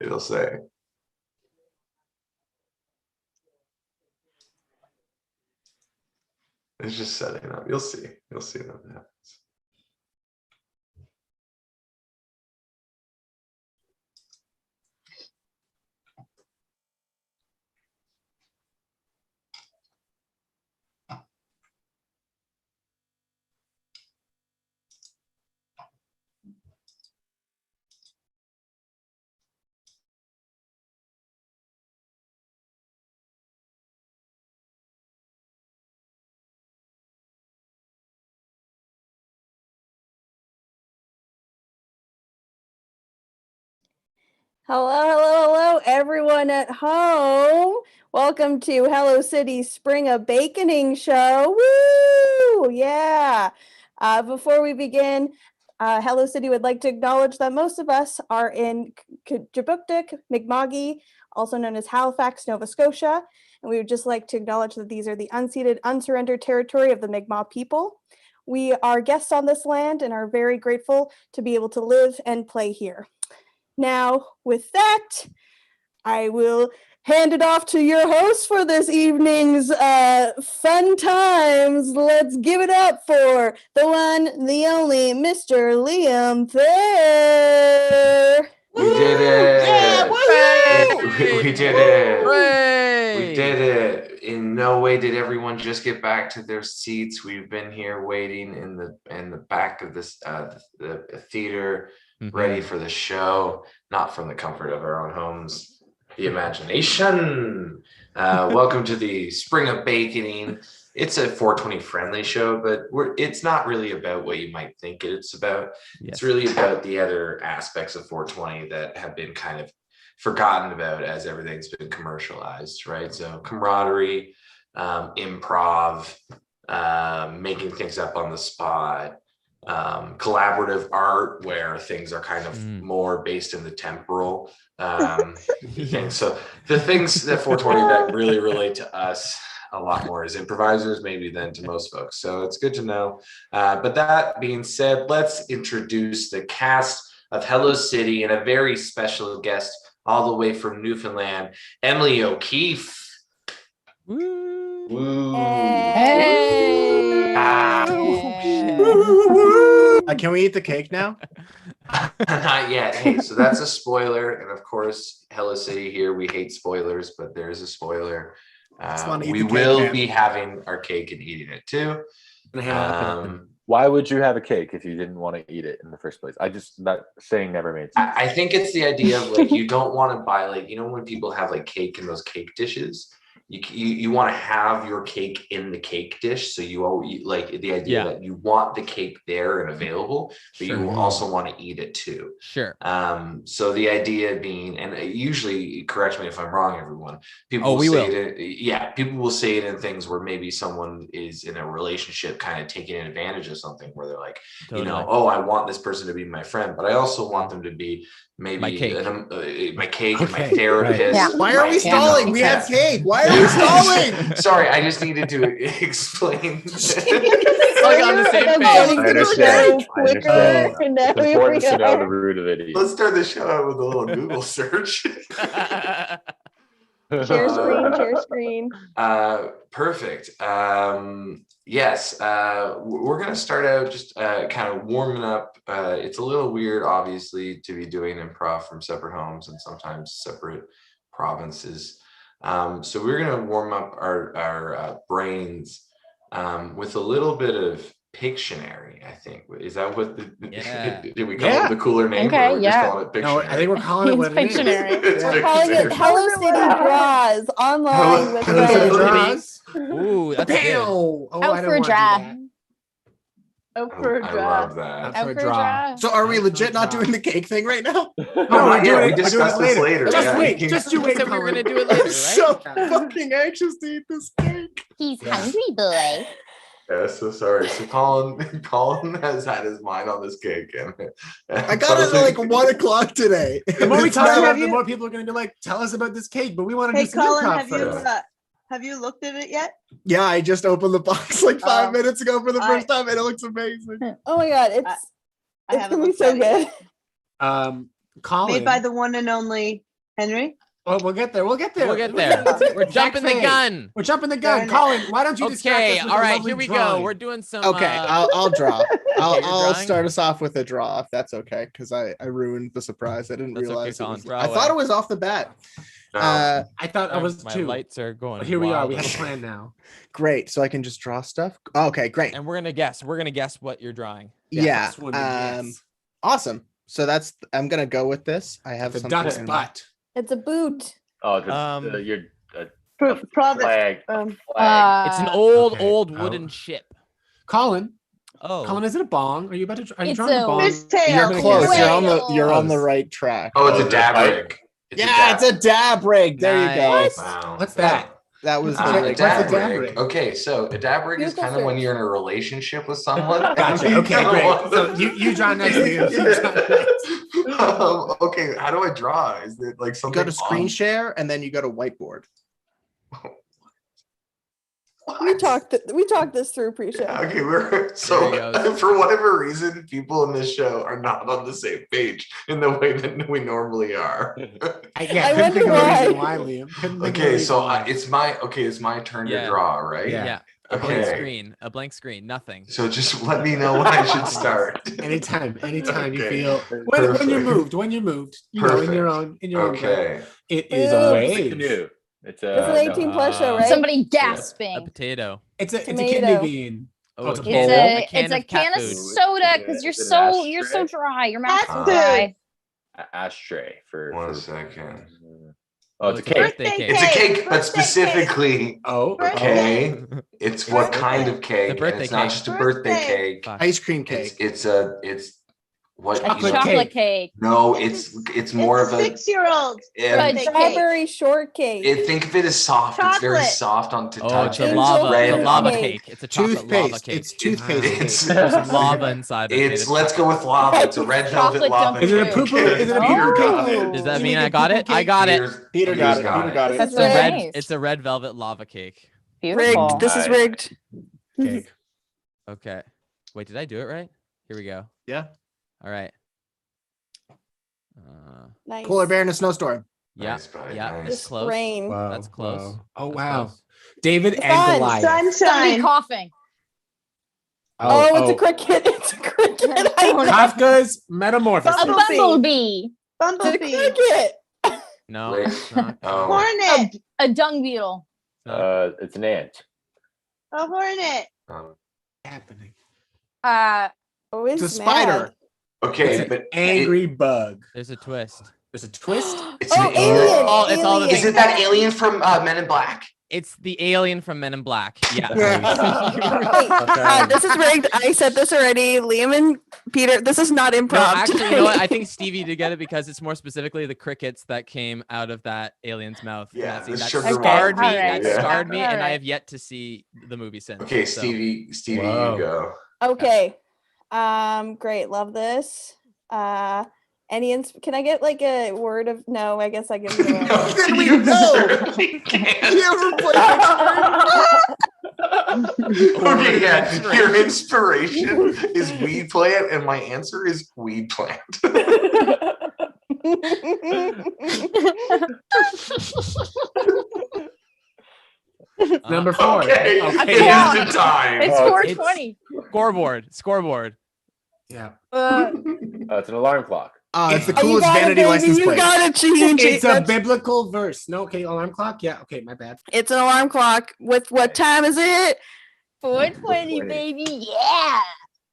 It'll say. It's just setting up. You'll see. You'll see what happens. Hello, everyone at home. Welcome to Hello City Spring A-bake-ening show. Woo! Yeah. Before we begin, Hello City would like to acknowledge that most of us are in Kjipuktuk, Mi'kma'ki, also known as Halifax, Nova Scotia. And we would just like to acknowledge that these are the unceded, unsurrendered territory of the Mi'kmaq people. We are guests on this land and are very grateful to be able to live and play here. Now, with that, I will hand it off to your host for this evening's fun times. Let's give it up for the one, the only, Mr. Liam Thayer. We did it! Yeah, We did it! Hooray! We did it! In no way did everyone just get back to their seats. We've been here waiting in the back of this the theater, ready for the show, not from the comfort of our own homes. The imagination. Welcome to the Spring A-bake-ening. It's a 420 friendly show, but it's not really about what you might think it's about. Yes. It's really about the other aspects of 420 that have been kind of forgotten about as everything's been commercialized, right? So camaraderie, improv, making things up on the spot, collaborative art where things are kind of more based in the temporal things. So the things that 420 that really relate to us a lot more as improvisers maybe than to most folks. So it's good to know. But that being said, let's introduce the cast of Hello City and a very special guest all the way from Newfoundland, Emily O'Keefe. Woo. Woo. Hey. Can we eat the cake now? Not yet. Hey, so that's a spoiler. And of course, Hello City here, we hate spoilers, but there's a spoiler. We will be having our cake and eating it too. Why would you have a cake if you didn't want to eat it in the first place? That saying never made sense. I think it's the idea of like, you don't want to buy like, when people have like cake in those cake dishes, you want to have your cake in the cake dish. So you like the idea that you want the cake there and available, but you will also want to eat it too. Sure. So the idea being, and usually, correct me if I'm wrong, everyone, people will say it in things where maybe someone is in a relationship kind of taking advantage of something where they're like, oh, I want this person to be my friend, but I also want them to be maybe my cake, my therapist. Right. Yeah. Why are we stalling? We have cake. Why are we stalling? Sorry, I just needed to explain. Like on the same page. I understand. It's important to know the root of it. Let's start the show out with a little Google search. Share screen. Perfect. Yes, we're going to start out just kind of warming up. It's a little weird, obviously, to be doing improv from separate homes and sometimes separate provinces. So we're going to warm up our brains with a little bit of Pictionary, I think. Is that what did we call it the cooler name? Okay, or we're just calling it Pictionary? No, I think we're calling it what it is. We're calling it Hello City Draws online with Hello City Draws. Ooh, that's good. Out for a draw. Out for a I draw. love that. Out for a draw. So are we legit not doing the cake thing right now? No, not yet. We discuss this later. Just wait. Just you wait. We were gonna do it later, right? I'm so fucking anxious to eat this cake. He's hungry, boy. Yeah, so sorry. So Colin has had his mind on this cake, and I got it at like 1 o'clock today. The more we It's talk not- about it, the more people are going to be like, "Tell us about this cake," but we want to Hey, do some Colin, improv first. have you looked at it yet? Yeah, I just opened the box like 5 minutes ago for the first time, and it looks amazing. Oh my god, it's I haven't gonna be looked so at it good. yet. Colin, Made by the one and only Henry? Oh, we'll get there. We'll get there. We'll get there. We're jumping the gun. We're jumping the gun. Darn it. Colin, why don't you distract Okay, us with all a right, lovely here we go. drawing? We're doing some. Okay, I'll draw. I'll you're drawing? start us off with a draw if that's okay, because I ruined the surprise. I didn't That's okay, realize it Colin, was. draw I thought away. it was off the bat. No. I thought I was my too. lights are going. But here we are. We wild. have a plan now. Great, so I can just draw stuff. Okay, great. And we're gonna guess. We're gonna guess what you're drawing. Yeah. First one to guess. Awesome. So I'm gonna go with this. I have The something duck's in butt. It's a boot. Oh, Um, Province. flag. Uh, It's an old, Okay. old Oh. wooden ship. Colin, Oh, Colin, is it a bong? Are you about to? Are you It's drawing a a- bong? Fishtail. You're gonna close. guess. You're on the Close. right track. Oh, it's Oh, a is it dab pipe? rig. Yeah, it's a dab rig. There you go. Nice. Wow. What's that? That was the A rig. dab What's a dab rig. rig? Okay, so a dab rig is Beautiful kind of when search. you're in a relationship with someone. Gotcha. Okay, great. So you draw next, Liam. You draw next. Okay, how do I draw? Is it like You something? go to screen on- share and then you go to whiteboard. We talked this through pre-show. Okay, we're There he so goes. for whatever reason, people in this show are not on the same page in the way that we normally are. I Couldn't think wonder of a reason why. Liam. Couldn't think of a Okay, reason so why. it's my turn Yeah. to draw, right? Yeah. Yeah. A blank Okay. screen. A blank screen. Nothing. So just let me know when I should start. Anytime you Okay. feel when you're Perfect. moved, you know, in your own way. Okay. It is Ooh. a It's It's a wave. canoe. It's It's an a 18 plus show, right? Somebody A gasping. potato. It's a Tomato. kidney bean. Oh, It's a a can, bowl. It's a of can cat of food. soda because Is you're it an so ashtray? dry. Your mouth's so Cat dry. ashtray for. One for- second. Oh, it's a a cake. birthday Birthday cake. It's a cake, but Birthday specifically, Oh, okay, it's what Birthday. kind of cake? birthday And it's not cake. just a birthday Birthday. cake. Fuck. Ice cream cake. It's what A Chocolate chocolate cake. cake. No, it's more of a 6-year-old. and Birthday cake. Strawberry shortcake. think of it as soft. It's very Chocolate. soft on to Oh, touch. it's a and lava. red It's a lava on- cake. It's a chocolate lava Toothpaste. cake. It's toothpaste. It's cake. There's some lava inside. that made it's it let's go with lava. It's a red velvet Chocolate lava. Dunkin' Is it a cake. poo-poo? Is it a Peter poo-poo got cake? it. Does that You mean need I a got it? poo-poo I cake? got it. Peter got it. Peter's Peter got it. That's It's a red. nice. It's a red velvet lava cake. Beautiful. Rigged. This is Nice. rigged. Cake. Okay. Wait, did I do it right? Here we go. Yeah. All right. Nice. Polar bear in a snowstorm. Yeah. Nice, bud, Yeah. nice. It's Just close. rain. Wow, That's close. wow. Oh That's wow. close. David The and sun. Goliath. Somebody Sunshine. coughing. Oh, it's a cricket. It's a cricket. I know. Kafka's Metamorphosis. A Bumblebee. bumblebee. It's a Bumblebee. cricket. No. Wait. it's not. Oh, Hornet. A dung beetle. It's an ant. A hornet. Happening. Always It's a mad. spider. okay, It's but an angry bug. There's a twist. There's a twist. it's Oh, an alien. alien. It's all the Alien. Is it that alien from Men in Black? It's the alien from Men in Black. Yeah. Wait, this is rigged. I said this already. Liam and Peter, this is not improv. No, actually, you know what? I tonight. think Stevie did get it because it's more specifically the crickets that came out of that alien's mouth. in Yeah, that scene. the That sugar scarred me. water. That Alright. scarred me, and I Alright. have yet to see the movie since. Okay, so- Stevie, Whoa. you go. Okay. Great. Love this. Can I get like a word of no? I guess I give you a Then we You know. certainly can. You ever played Okay, yeah. Your inspiration is weed plant, and my answer is weed plant. Number 4. Okay, Okay, it yeah. is the time. It's Oh, 420. Scoreboard. Yeah. It's an alarm clock. It's the Oh, you coolest got it, vanity baby. license You plate. got it, Shaheen. It's a That's- biblical verse. No, okay, alarm clock. Yeah, okay, my bad. It's an alarm clock. With what time is it? 420, baby. Yeah.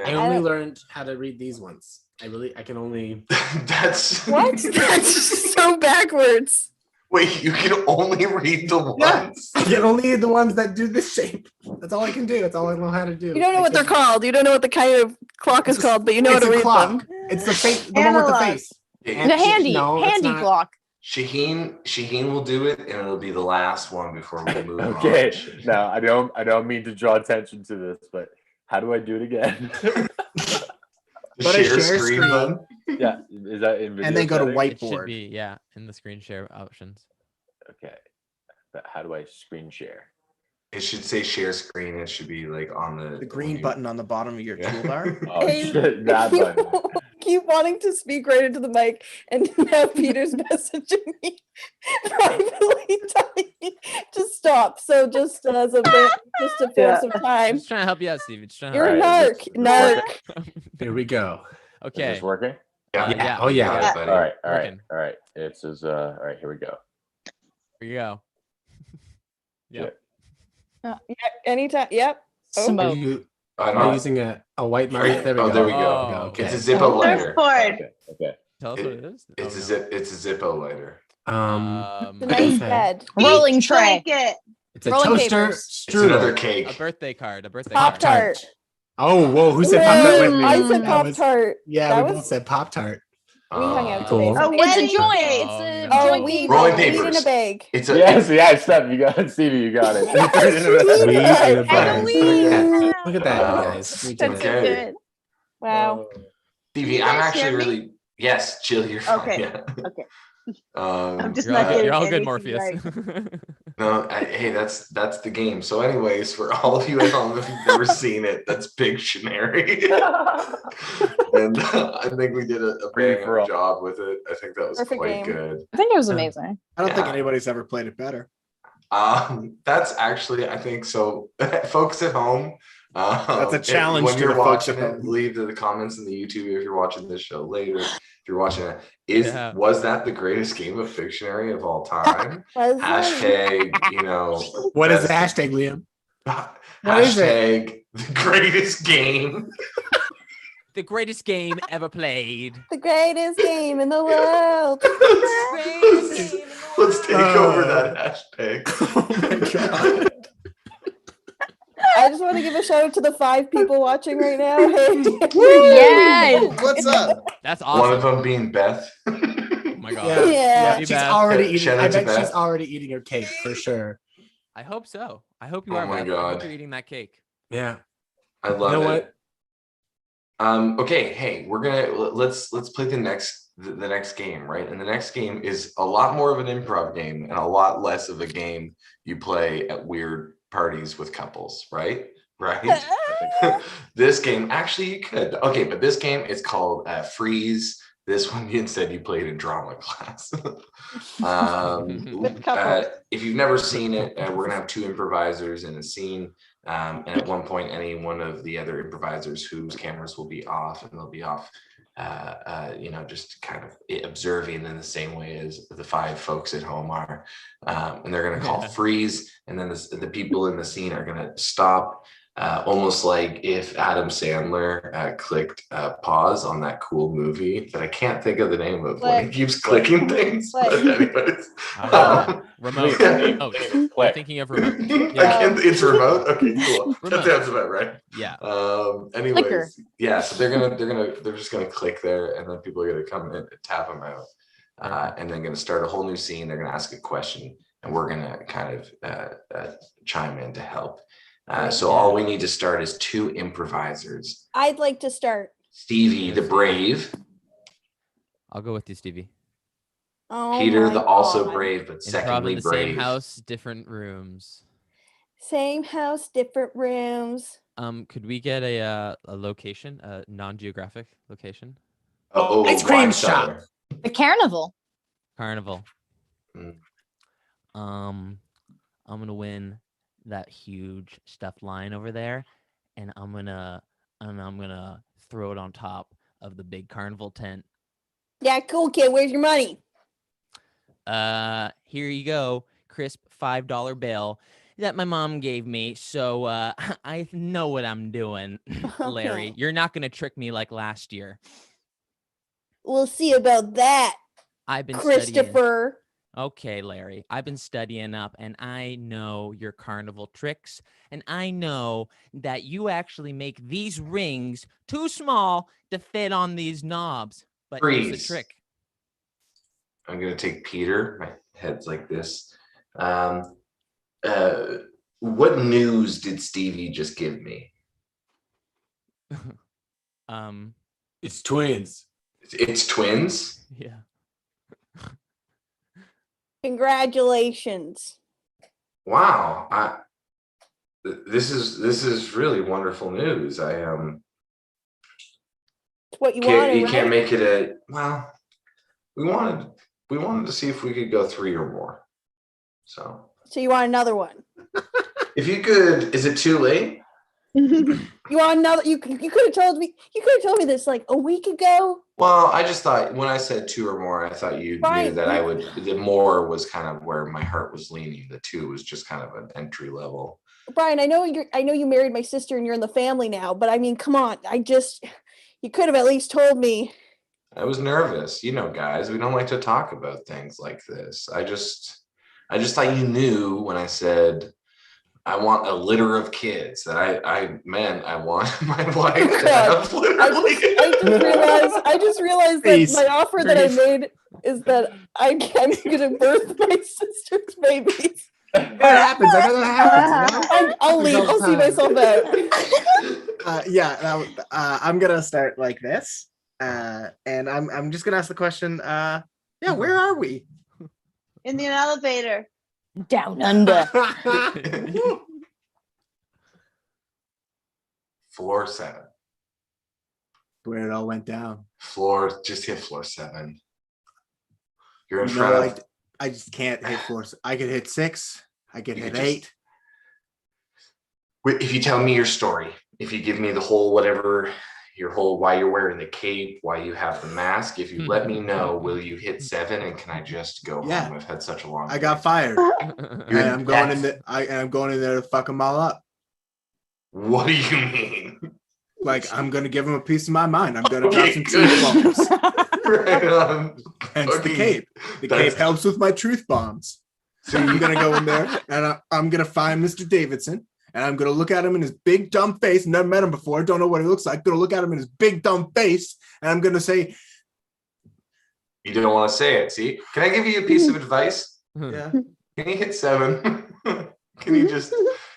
I only learned how to read these ones. I can only. That's What? That's so backwards. Wait, you can only read the Yeah. ones. I can only read the ones that do this shape. That's all I can do. That's all I know how to do. You don't know I what they're can- called. You don't know what the kind of clock is It's a- called, but you know how it's to a read clock. them. It's the face, the one with the Analog. face. The handy it's not. clock. Shaheen will do it, and it'll be the last one before we move Okay. on. Now I don't mean to draw attention to this, but how do I do it again? The But I share share screen screen. button. Yeah, is that in video And then go to settings? It should whiteboard. be, yeah, in the screen share options. Okay, but how do I screen share? It should say share screen. It should be like on The green button on the bottom of your toolbar. Oh Hey, shit, that button. keep wanting to speak right into the mic, and now Peter's messaging me privately telling me to stop. So just as a bit, just to fill Yeah. some time. Just trying to help you out, Steve. Just trying to You're a Alright, narc, is this narc. Here we go. Is Okay. this working? Yeah. Oh, you yeah. got it, buddy. All right. Working. It says, all right, here we go. Here you go. Yep. Anytime. Yep. Are Smoke. you I am I don't- using a white marker? There we Oh, go. there we go. Oh, Okay. It's a Zippo lighter. Surfboard. Okay. Tell us what it is. It's Oh, a Zippo lighter. The no. nice Okay. bed. Rolling tray. Blanket. It's a Rolling toaster papers. It's another strudel. cake. A birthday card. A birthday Pop card. tart. Oh, whoa! Who said pop tart with me? I said That Pop was- Tart. Yeah, That we was- both said pop tart. We hung out Cool. today. A It's a wedding joint. cake. It's a Oh, joint weed, Rolling weed in papers. a bag. It's a Yes, yeah, Steph, you got it. Stevie, you got it. You turned it into that. Weed in a And a bag. weed. Look at that, you Wow. guys. We did That's it. so Okay. good. Wow. Stevie, you I'm guys actually hear me? really yes, Jill, you're fine. Okay. Yeah. Okay. Um, just You're not all, getting you're all good, anything Morpheus. right. no, hey, that's the game. So, anyways, for all of you at home, if you've never seen it, that's Pictionary, and I think we did a bang for all. up job with it. I think that was Perfect quite game. good. I think it was amazing. I don't think Yeah. anybody's ever played it better. That's actually, I think so. Folks at home, That's a challenge when to you're the folks watching at it. home. Leave the comments in the YouTube if you're watching this show later. If you're watching it, was that the greatest game of Pictionary of all time? Was Hashtag, you know, What is the best- hashtag, Liam? What is it? hashtag the greatest game. The greatest game ever played. the greatest game in the world. Let's take over that hashtag. Oh my god. I just want to give a shout out to the 5 people watching right now. Hey. Yes. What's up? That's One of awesome. them being Beth. Oh my god. Yeah, Yeah. she's Beth. already eating. Shout I out to bet she's Beth. already eating her cake for sure. I hope so. I hope you Oh are. my Beth. I hope God. you're eating that cake. Yeah. I love You know it. what? Okay, hey, we're gonna let's play the next game, right? And the next game is a lot more of an improv game and a lot less of a game you play at weird parties with couples, right? Right? This game, actually you could. Okay, but this game is called Freeze. This one instead you played in drama class. With couples. If you've never seen it, we're gonna have 2 improvisers in a scene. And at one point, any one of the other improvisers whose cameras will be off, and they'll be off, just kind of observing in the same way as the 5 folks at home are. And they're going to call freeze, and then the people in the scene are going to stop, almost like if Adam Sandler clicked pause on that cool movie that I can't think of the name of when he Click. keeps clicking things. Click. But anyways, Remote. Yeah. Oh, you're Click. thinking of remote. it's remote. Okay, cool. That Remote. sounds about right. Yeah. Anyways, Clicker. yeah, so they're just gonna click there, and then people are gonna come in and tap them out, and then gonna start a whole new scene. They're gonna ask a question, and we're gonna kind of chime in to help. So all we need to start is 2 improvisers. I'd like to start. Stevie the brave, I'll go with you, Stevie. Oh Peter my the also God. brave, but Improv in secondly the brave. same house, different rooms. Same house, different rooms. Could we get a location, a non-geographic location? Oh, Ice cream wine shop. cellar. The carnival. Carnival. Mm. I'm gonna win that huge stuffed lion over there, and I'm gonna throw it on top of the big carnival tent. Yeah, cool kid. Where's your money? Here you go, crisp $5 bill that my mom gave me. So I know what I'm doing, Larry. Okay. You're not gonna trick me like last year. We'll see about that, I've been studying. Christopher. Okay, Larry, I've been studying up, and I know your carnival tricks, and I know that you actually make these rings too small to fit on these knobs. But here's the Freeze. trick. I'm gonna take Peter. My head's like this. What news did Stevie just give me? It's twins. It's twins. Yeah. Congratulations. Wow. This is really wonderful news. what you Can't, wanted, you can't right? make it a, well, we wanted to see if we could go 3 or more. So So you want another one? if you could, is it too late? You want another? You could have told me. You could have told me this like a week ago. Well, I just thought when I said 2 or more, I thought you knew Fine. that I would, the more was kind of where my heart was leaning. The 2 was just kind of an entry level. Brian, I know you married my sister and you're in the family now, but I mean, come on. You could have at least told me. I was nervous, guys, we don't like to talk about things like this. I just thought you knew when I said I want a litter of kids that I meant I want my wife to have literally. I just realized that my offer that I made is that I'm gonna birth my sister's babies. That happens. I know that happens. I'll leave. I'll see myself out. I'm gonna start like this, and I'm just gonna ask the question. Where are we? In the elevator. Down under. Floor 7. Where it all went down. Just hit floor 7. You're in You front know, of. I just can't hit floors. I could hit 6. I could You hit could just- 8. If you tell me your story, if you give me the whole whatever, your whole why you're wearing the cape, why you have the mask, if you let me know, will you hit 7 and can I just go Yeah. home? I've had such a long. I got day. fired, You're- and I'm going in there. I'm going in there to fuck them all up. What do you mean? Like I'm gonna give them a piece of my mind. I'm gonna drop Okay, some good. truth bombs. Right on. Hence the Okay. cape. The That's- cape helps with my truth bombs. So I'm gonna go in there and I'm gonna find Mr. Davidson and I'm gonna look at him in his big dumb face. Never met him before. Don't know what he looks like. Gonna look at him in his big dumb face and I'm gonna say, You don't want to say it. See, can I give you a piece of advice? yeah. Can you hit 7? Can you just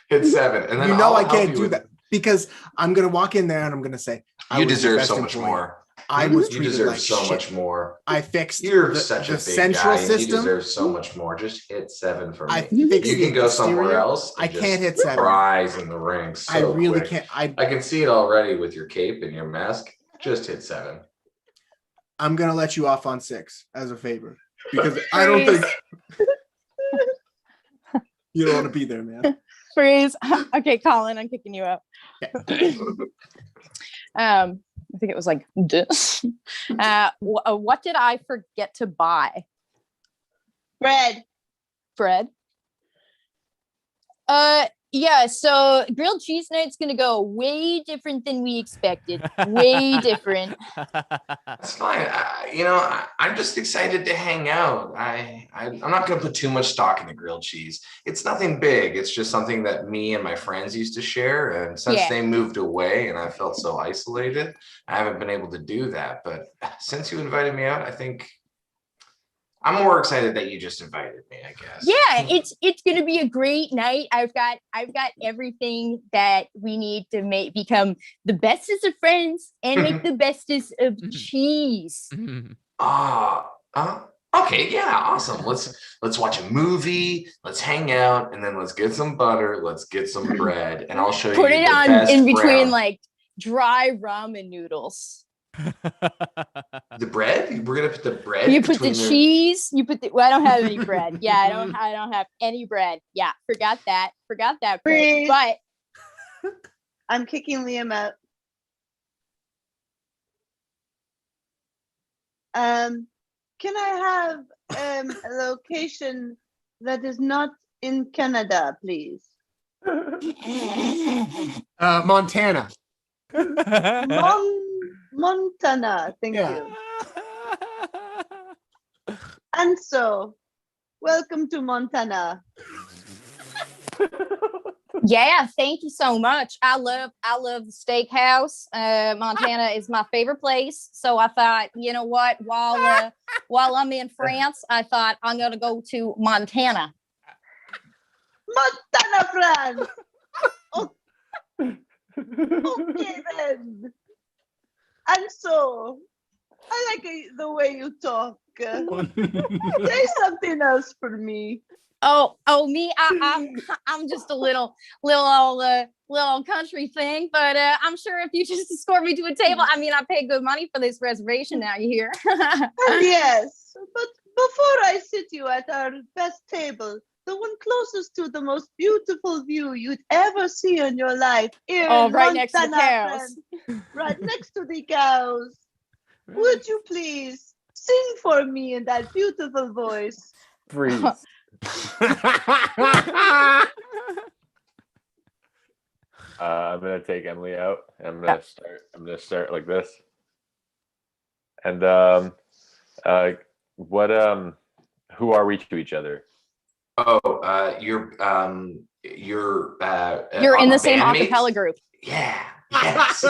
hit 7? And then You know I'll I help can't you do with- that because I'm gonna walk in there and I'm gonna say, I You was the deserve best so much employee. more. I was You treated deserve like so shit. much more. I fixed You're the such a big central guy. And you system. deserve so much more. Just hit 7 for I me. fixed You can the go somewhere exterior. else. And I can't hit just 7. rise in the ranks. So I really quick. can't. I can see it already with your cape and your mask. Just hit 7. I'm gonna let you off on 6 as a favor because I don't think you don't want to be there, man. Freeze. Okay, Colin, I'm kicking you out. I think it was like this. What did I forget to buy? Bread. Bread. Yeah, so grilled cheese night's gonna go way different than we expected. Way different. That's fine. I'm just excited to hang out. I'm not going to put too much stock in the grilled cheese. It's nothing big. It's just something that me and my friends used to share. And since Yeah. they moved away and I felt so isolated, I haven't been able to do that. But since you invited me out, I think I'm more excited that you just invited me, I guess. Yeah, it's gonna be a great night. I've got everything that we need to become the bestest of friends and make the bestest of cheese. Okay, yeah, awesome. Let's watch a movie, let's hang out, and then let's get some butter, let's get some bread, and I'll show Put you it the on best in between brown- like dry ramen noodles. the bread. We're gonna put the bread. You put the between cheese. You put the. Well, I don't have any bread. Yeah, I don't have any bread. Yeah, forgot that. Bread. Freeze. But I'm kicking Liam out. Can I have a location that is not in Canada, please? Montana. Montana, thank Yeah. you. And so, welcome to Montana. yeah, thank you so much. I love the steakhouse. Montana is my favorite place. So I thought, you know what? While I'm in France, I thought I'm gonna go to Montana. Montana, France! Okay then. And so, I like the way you talk. Say something else for me. Oh, me. I'm just a little country thing, but I'm sure if you just escort me to a table, I mean, I pay good money for this reservation now. You hear? Yes, but before I sit you at our best table, the one closest to the most beautiful view you'd ever see in your life. Here in Right next to the Montana, cows. friend. Right next to the cows. Would you please sing for me in that beautiful voice? Freeze. I'm gonna take Emily out. I'm gonna start like this. And who are we to each other? Oh, you're You're in the same bandmates? acapella group. Yeah. Yes.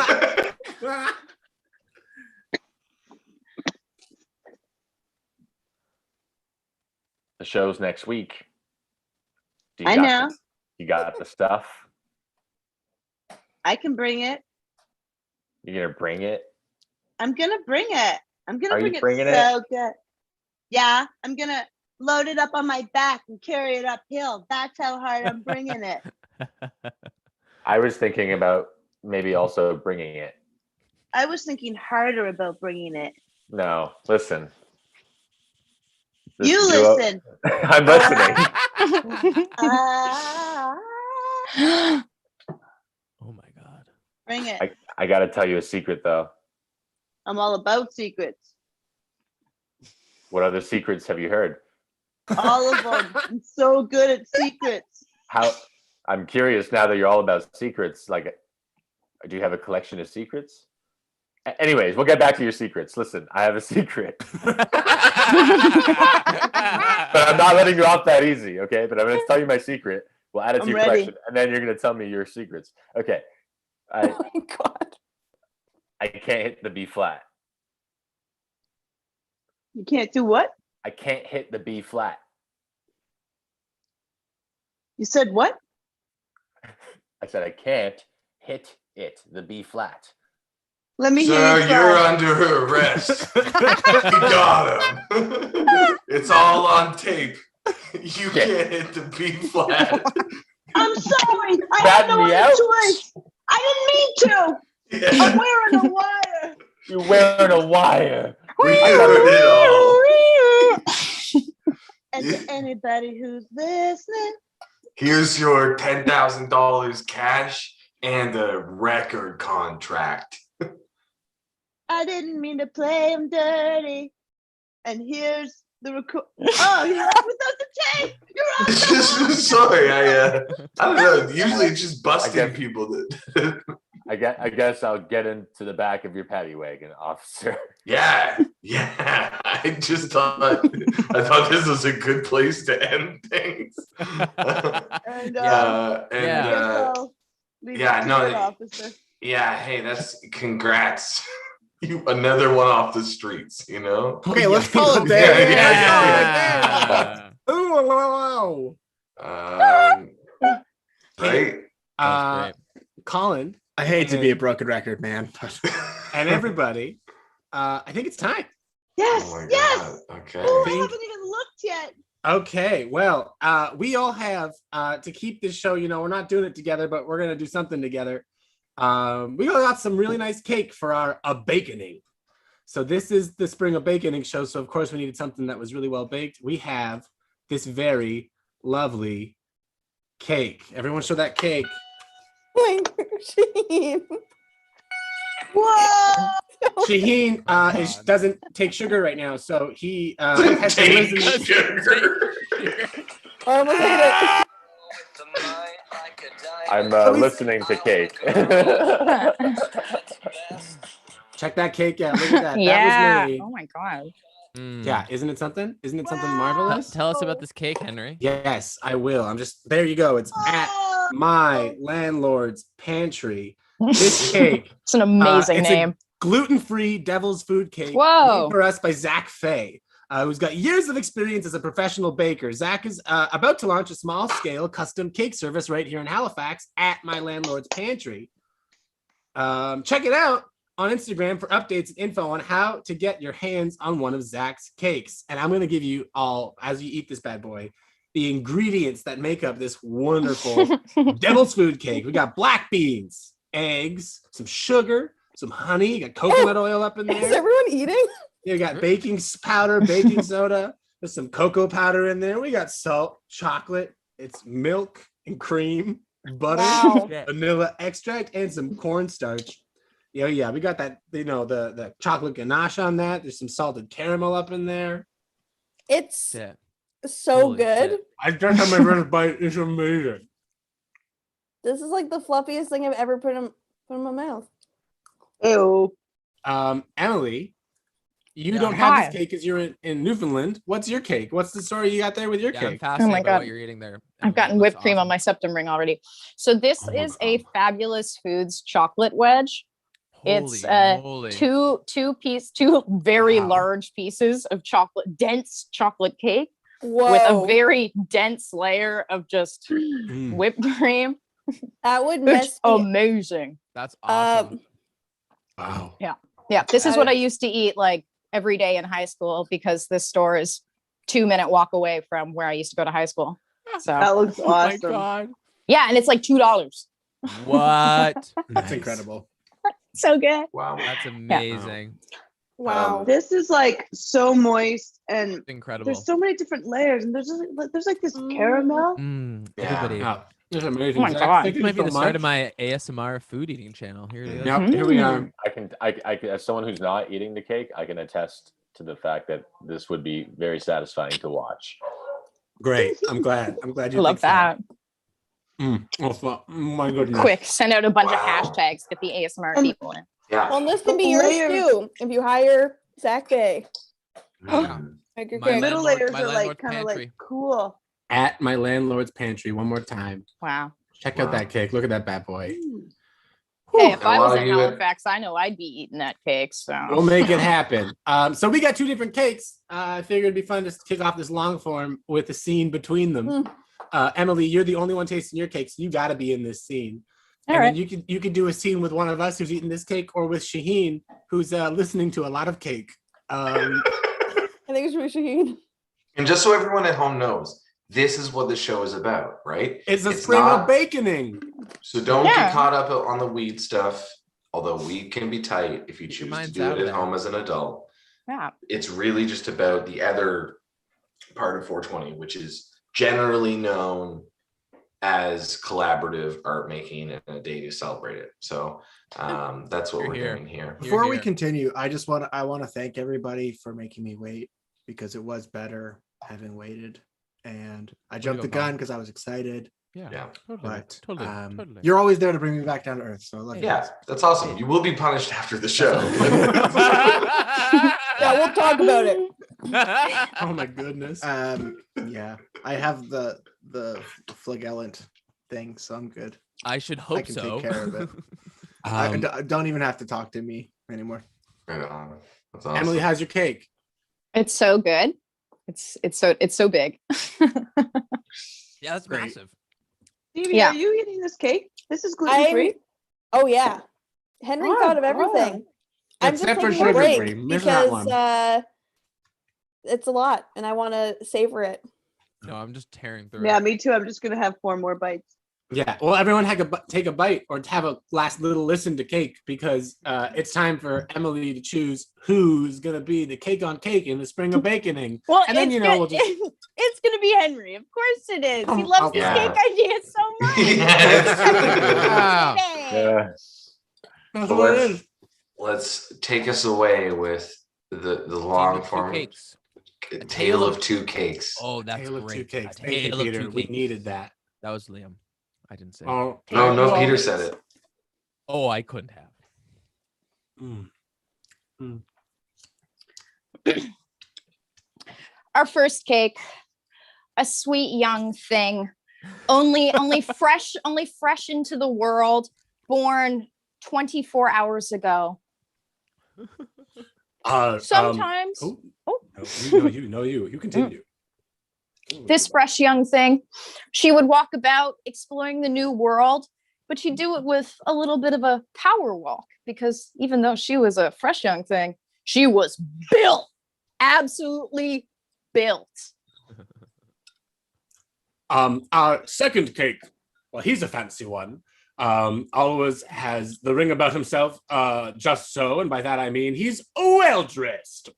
The show's next week. I know. You got the stuff. I can bring it. You're gonna bring it. I'm gonna bring it. I'm gonna Are you bring it bringing so good. Yeah, I'm gonna load it up on my back and carry it uphill. That's how hard I'm bringing it. I was thinking about maybe also bringing it. I was thinking harder about bringing it. No, listen. This You duo- listen. I'm listening. Oh my God. Bring it. I gotta tell you a secret though. I'm all about secrets. What other secrets have you heard? All of them. I'm so good at secrets. I'm curious now that you're all about secrets. Like, do you have a collection of secrets? Anyways, we'll get back to your secrets. Listen, I have a secret. But I'm not letting you off that easy, okay? But I'm going to tell you my secret. We'll add it to your collection, and then you're going to tell me your secrets. Okay. Oh my God. I can't hit the B flat. You can't do what? I can't hit the B flat. You said what? I said I can't hit it, the B flat. Let me hear Sir, you try. you're under arrest. You got him. It's all on tape. You can't hit the B flat. I'm sorry. I had no other choice. I didn't mean to. I'm wearing a wire. You're wearing a wire. We heard it all. And to anybody who's listening, here's your $10,000 cash and a record contract. I didn't mean to play him dirty. And here's the record. Oh, you're up without the tape. You're up. Sorry, I don't know. Usually it's just busting people that. I guess I'll get into the back of your paddy wagon, officer. Yeah. I just thought this was a good place to end things. Officer. Yeah. Hey, that's congrats. You another one off the streets, you know. Okay, let's call it there. Yeah. Ooh, Right. Colin I hate to be a broken record, man. and everybody, I think it's time. Yes, Oh my yes. God. Okay. Oh, I haven't even looked yet. Okay, well, we all have to keep this show. You know, we're not doing it together, but we're gonna do something together. We all got some really nice cake for our A-bake-ening. So this is the Spring A-bake-ening show. So of course we needed something that was really well baked. We have this very lovely cake. Everyone show that cake. Shaheen. Whoa! Shaheen doesn't take sugar right now, so he has to Take listen. sugar. I almost ate it. I'm listening to cake. Check that cake out. Look at that. Yeah. That was made. Oh my God. Yeah, isn't it something? Isn't it something Wow. marvelous? Tell us about this cake, Henry. Yes, I will. There you go. It's at my landlord's pantry. This cake, It's an amazing it's a name. gluten-free devil's food cake Whoa. made for us by Zach Fay, who's got years of experience as a professional baker. Zach is about to launch a small-scale custom cake service right here in Halifax at my landlord's pantry. Check it out on Instagram for updates and info on how to get your hands on one of Zach's cakes. And I'm going to give you all, as you eat this bad boy, the ingredients that make up this wonderful devil's food cake. We got black beans, eggs, some sugar, some honey. You got coconut oil up in there. Is everyone eating? You got baking powder, baking soda. There's some cocoa powder in there. We got salt, chocolate. It's milk and cream, butter, Wow. vanilla extract, and some cornstarch. Yeah, we got that, the chocolate ganache on that. There's some salted caramel up in there. It's Shit. so Holy good. shit. I just had my first bite. It's amazing. This is like the fluffiest thing I've ever put in my mouth. Ew. Emily, you Yeah. don't have Hi. this cake because you're in Newfoundland. What's your cake? What's the story you got there with your Yeah, I'm cake? fascinated my by God. what you're eating there. I've gotten Emily. whipped That's cream on awesome. my septum ring already. So this Oh my is a God. Fabulous Foods chocolate wedge. It's Holy moly. two very Wow. large pieces of dense chocolate cake Whoa. with a very dense layer of just Mm. whipped cream. That would It's mess me. amazing. That's awesome. Wow. Yeah, this is That what I is- used to eat like every day in high school because this store is 2-minute walk away from where I used to go to high school. So That looks Oh my awesome. God. yeah, and it's like $2. What? That's Nice. incredible. So good. Wow. That's amazing. Wow. This is like so moist, and Incredible. there's so many different layers, and there's like this caramel. Mm, Yeah. everybody. Yeah, it's amazing. Oh my Zach, God. thank This you might be so the start much. of my ASMR food eating channel. Here it is. Yep, here we are. I can, as someone who's not eating the cake, I can attest to the fact that this would be very satisfying to watch. Great. I'm glad. I'm glad I you love think so. that. Oh my goodness. Quick, send out a bunch of Wow. hashtags, get the ASMR Um, people in. Yeah. Well, this can The be yours layers- too if you hire Zach Bay. Mm. Make your My The cake. middle landlord- layers my are like landlord's kind of pantry. like cool. At my landlord's pantry one more time. Wow. Check Wow. out that cake. Look at that bad boy. Hey, if and a I lot was of in you had- Halifax, I know I'd be eating that cake. So We'll make it happen. So we got two different cakes. I figured it'd be fun to kick off this long form with a scene between them. Emily, you're the only one tasting your cake, so you got to be in this scene. all And right. then you could do a scene with one of us who's eating this cake, or with Shaheen, who's listening to a lot of cake. I think it's really Shaheen. And just so everyone at home knows, this is what the show is about, right? It's a It's Spring not- A-bake-ening. So don't Yeah. get caught up on the weed stuff, although weed can be tight if you Keep your choose to minds do out it of at there. home as an adult. Yeah. It's really just about the other part of 420, which is generally known as collaborative art making and a day to celebrate it. So that's what You're we're here. doing here. Before we here. continue, I want to thank everybody for making me wait, because it was better having waited, and I jumped go, the gun Colin. because I was excited. Yeah. Totally. But Totally. you're always there to bring me back down to earth, so I love you. Yeah, that's awesome. You will be punished after the show. Yeah, we'll talk about it. Oh my goodness. Yeah, I have the flagellant thing, so I'm good. I should hope can so. take care of it. I don't even have to talk to me anymore. Right on. That's awesome. Emily, how's your cake? It's so good. It's so big. Yeah, that's Great. massive. Stevie, Yeah. are you eating this cake? This is gluten free. Oh yeah. Henry Oh, thought of God. everything. I'm just Except for taking a sugar-free. break Miss that because one. it's a lot and I want to savor it. No, I'm just tearing through Yeah, it. me too. I'm just gonna have 4 more bites. Yeah, well, everyone take a bite or have a last little listen to cake, because it's time for Emily to choose who's gonna be the cake on cake in the Spring A-bake-ening. Well, And then, it's, you know, go- we'll just- it's gonna be Henry. Of course it is. He Oh, loves this yeah. cake idea so much. Wow. Yeah. That's So what it is. let's take us away with the Team long of two form cakes. tale of two cakes. Oh, that's Tale of great. two cakes. A Thank you, tale of Peter. two We cakes. needed that. That was Liam. I didn't say. Oh, No, no, Well, Peter said it. Oh, I couldn't have. Our first cake, a sweet young thing, only fresh into the world, born 24 hours ago. Sometimes Oh, Oh. no, you continue. this fresh young thing, she would walk about exploring the new world, but she'd do it with a little bit of a power walk because even though she was a fresh young thing, she was built, absolutely built. Our second cake, well, he's a fancy one. Always has the ring about himself, just so, and by that I mean he's well dressed.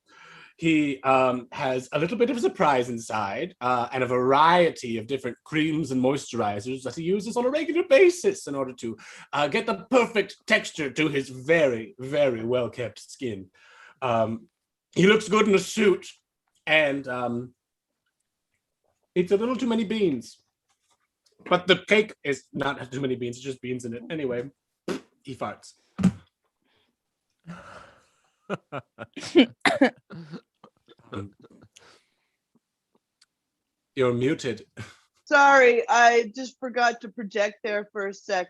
He has a little bit of a surprise inside and a variety of different creams and moisturizers that he uses on a regular basis in order to get the perfect texture to his very, very well-kept skin. He looks good in a suit and eats a little too many beans. But the cake is not too many beans, it's just beans in it. Anyway, he farts. You're muted. Sorry, I just forgot to project there for a sec.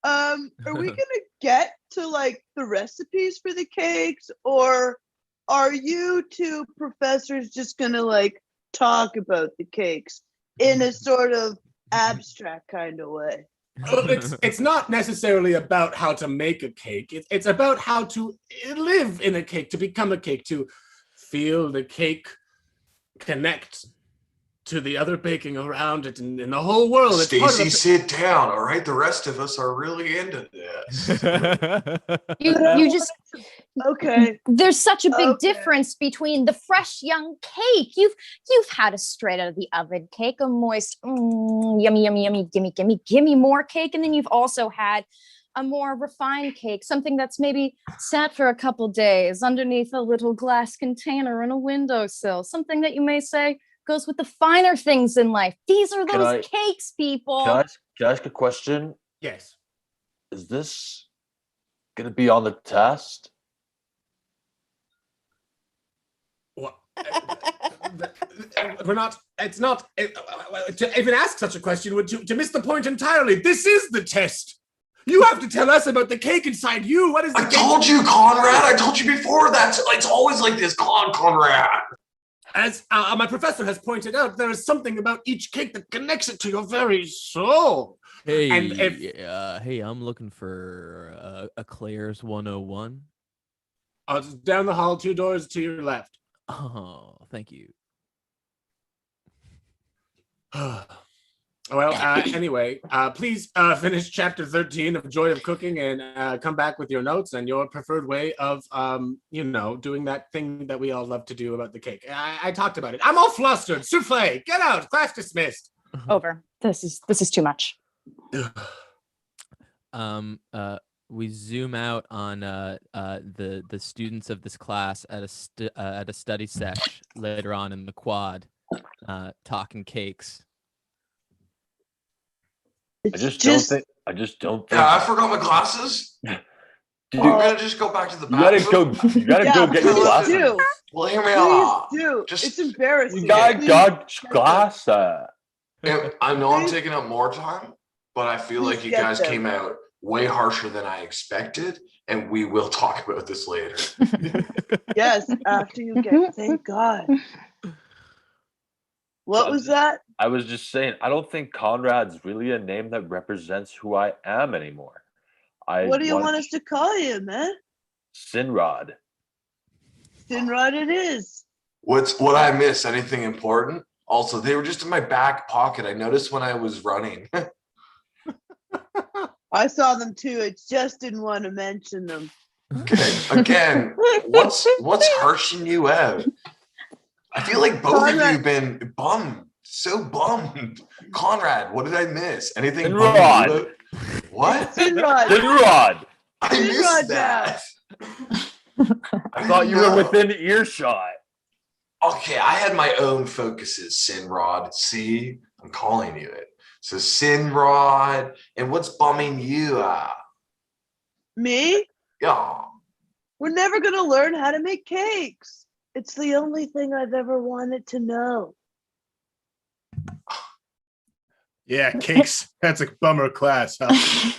Are we gonna get to like the recipes for the cakes, or are you two professors just gonna like talk about the cakes in a sort of abstract kind of way? Well, it's not necessarily about how to make a cake. It's about how to live in a cake, to become a cake, to feel the cake connect to the other baking around it and in the whole world. Stacy, sit down. All right, the rest of us are really into this. You just Okay. there's such a big Okay. difference between the fresh young cake. You've had a straight out of the oven cake, a moist, yummy, gimme more cake, and then you've also had a more refined cake, something that's maybe sat for a couple days underneath a little glass container on a windowsill, something that you may say goes with the finer things in life. These are Can those cakes, people. Can I ask a question? Yes. Is this gonna be on the test? What? We're not. It's not. To even ask such a question would to miss the point entirely. This is the test. You have to tell us about the cake inside you. What is the I cake? told you, Conrad. I told you before that. It's always like this, Conrad. As my professor has pointed out, there is something about each cake that connects it to your very soul. Hey, And if- hey, I'm looking for a Claire's 101. It's down the hall, 2 doors to your left. Oh, thank you. Well, anyway, please finish chapter 13 of Joy of Cooking and come back with your notes and your preferred way of, doing that thing that we all love to do about the cake. I talked about it. I'm all flustered. Souffle, get out. Class dismissed. Over. This is too much. We zoom out on the students of this class at a study sesh later on in the quad, talking cakes. I just don't think. Yeah, I forgot my glasses. Dude, I'm gonna just go back to the you gotta bathroom. go. You gotta go get your please glasses. do. Well, hear me Please out. do. Just- It's embarrassing. You gotta Please got get glass. And I know I'm Please- taking up more time, but I feel Please like you get guys them. came out way harsher than I expected, and we will talk about this later. Yes, after you get. Thank God. What was that? I was just saying, I don't think Conrad's really a name that represents who I am anymore. What do you want us to call you, man? Sinrod. Finrod it is. What I miss? Anything important? Also, they were just in my back pocket. I noticed when I was running. I saw them too. I just didn't want to mention them. Okay, again, what's harshing you out? I feel like both of you Conrad- have been bummed, so bummed. Conrad, what did I miss? Anything? And bummed you Rod. out? What? Finrod. Sinrod. I Finrod missed now. that. I thought you were within earshot. Okay, I had my own focuses, Sinrod. See, I'm calling you it. So Sinrod, and what's bumming you out? Me? Yeah. We're never going to learn how to make cakes. It's the only thing I've ever wanted to know. Yeah, cakes. That's a bummer class, huh?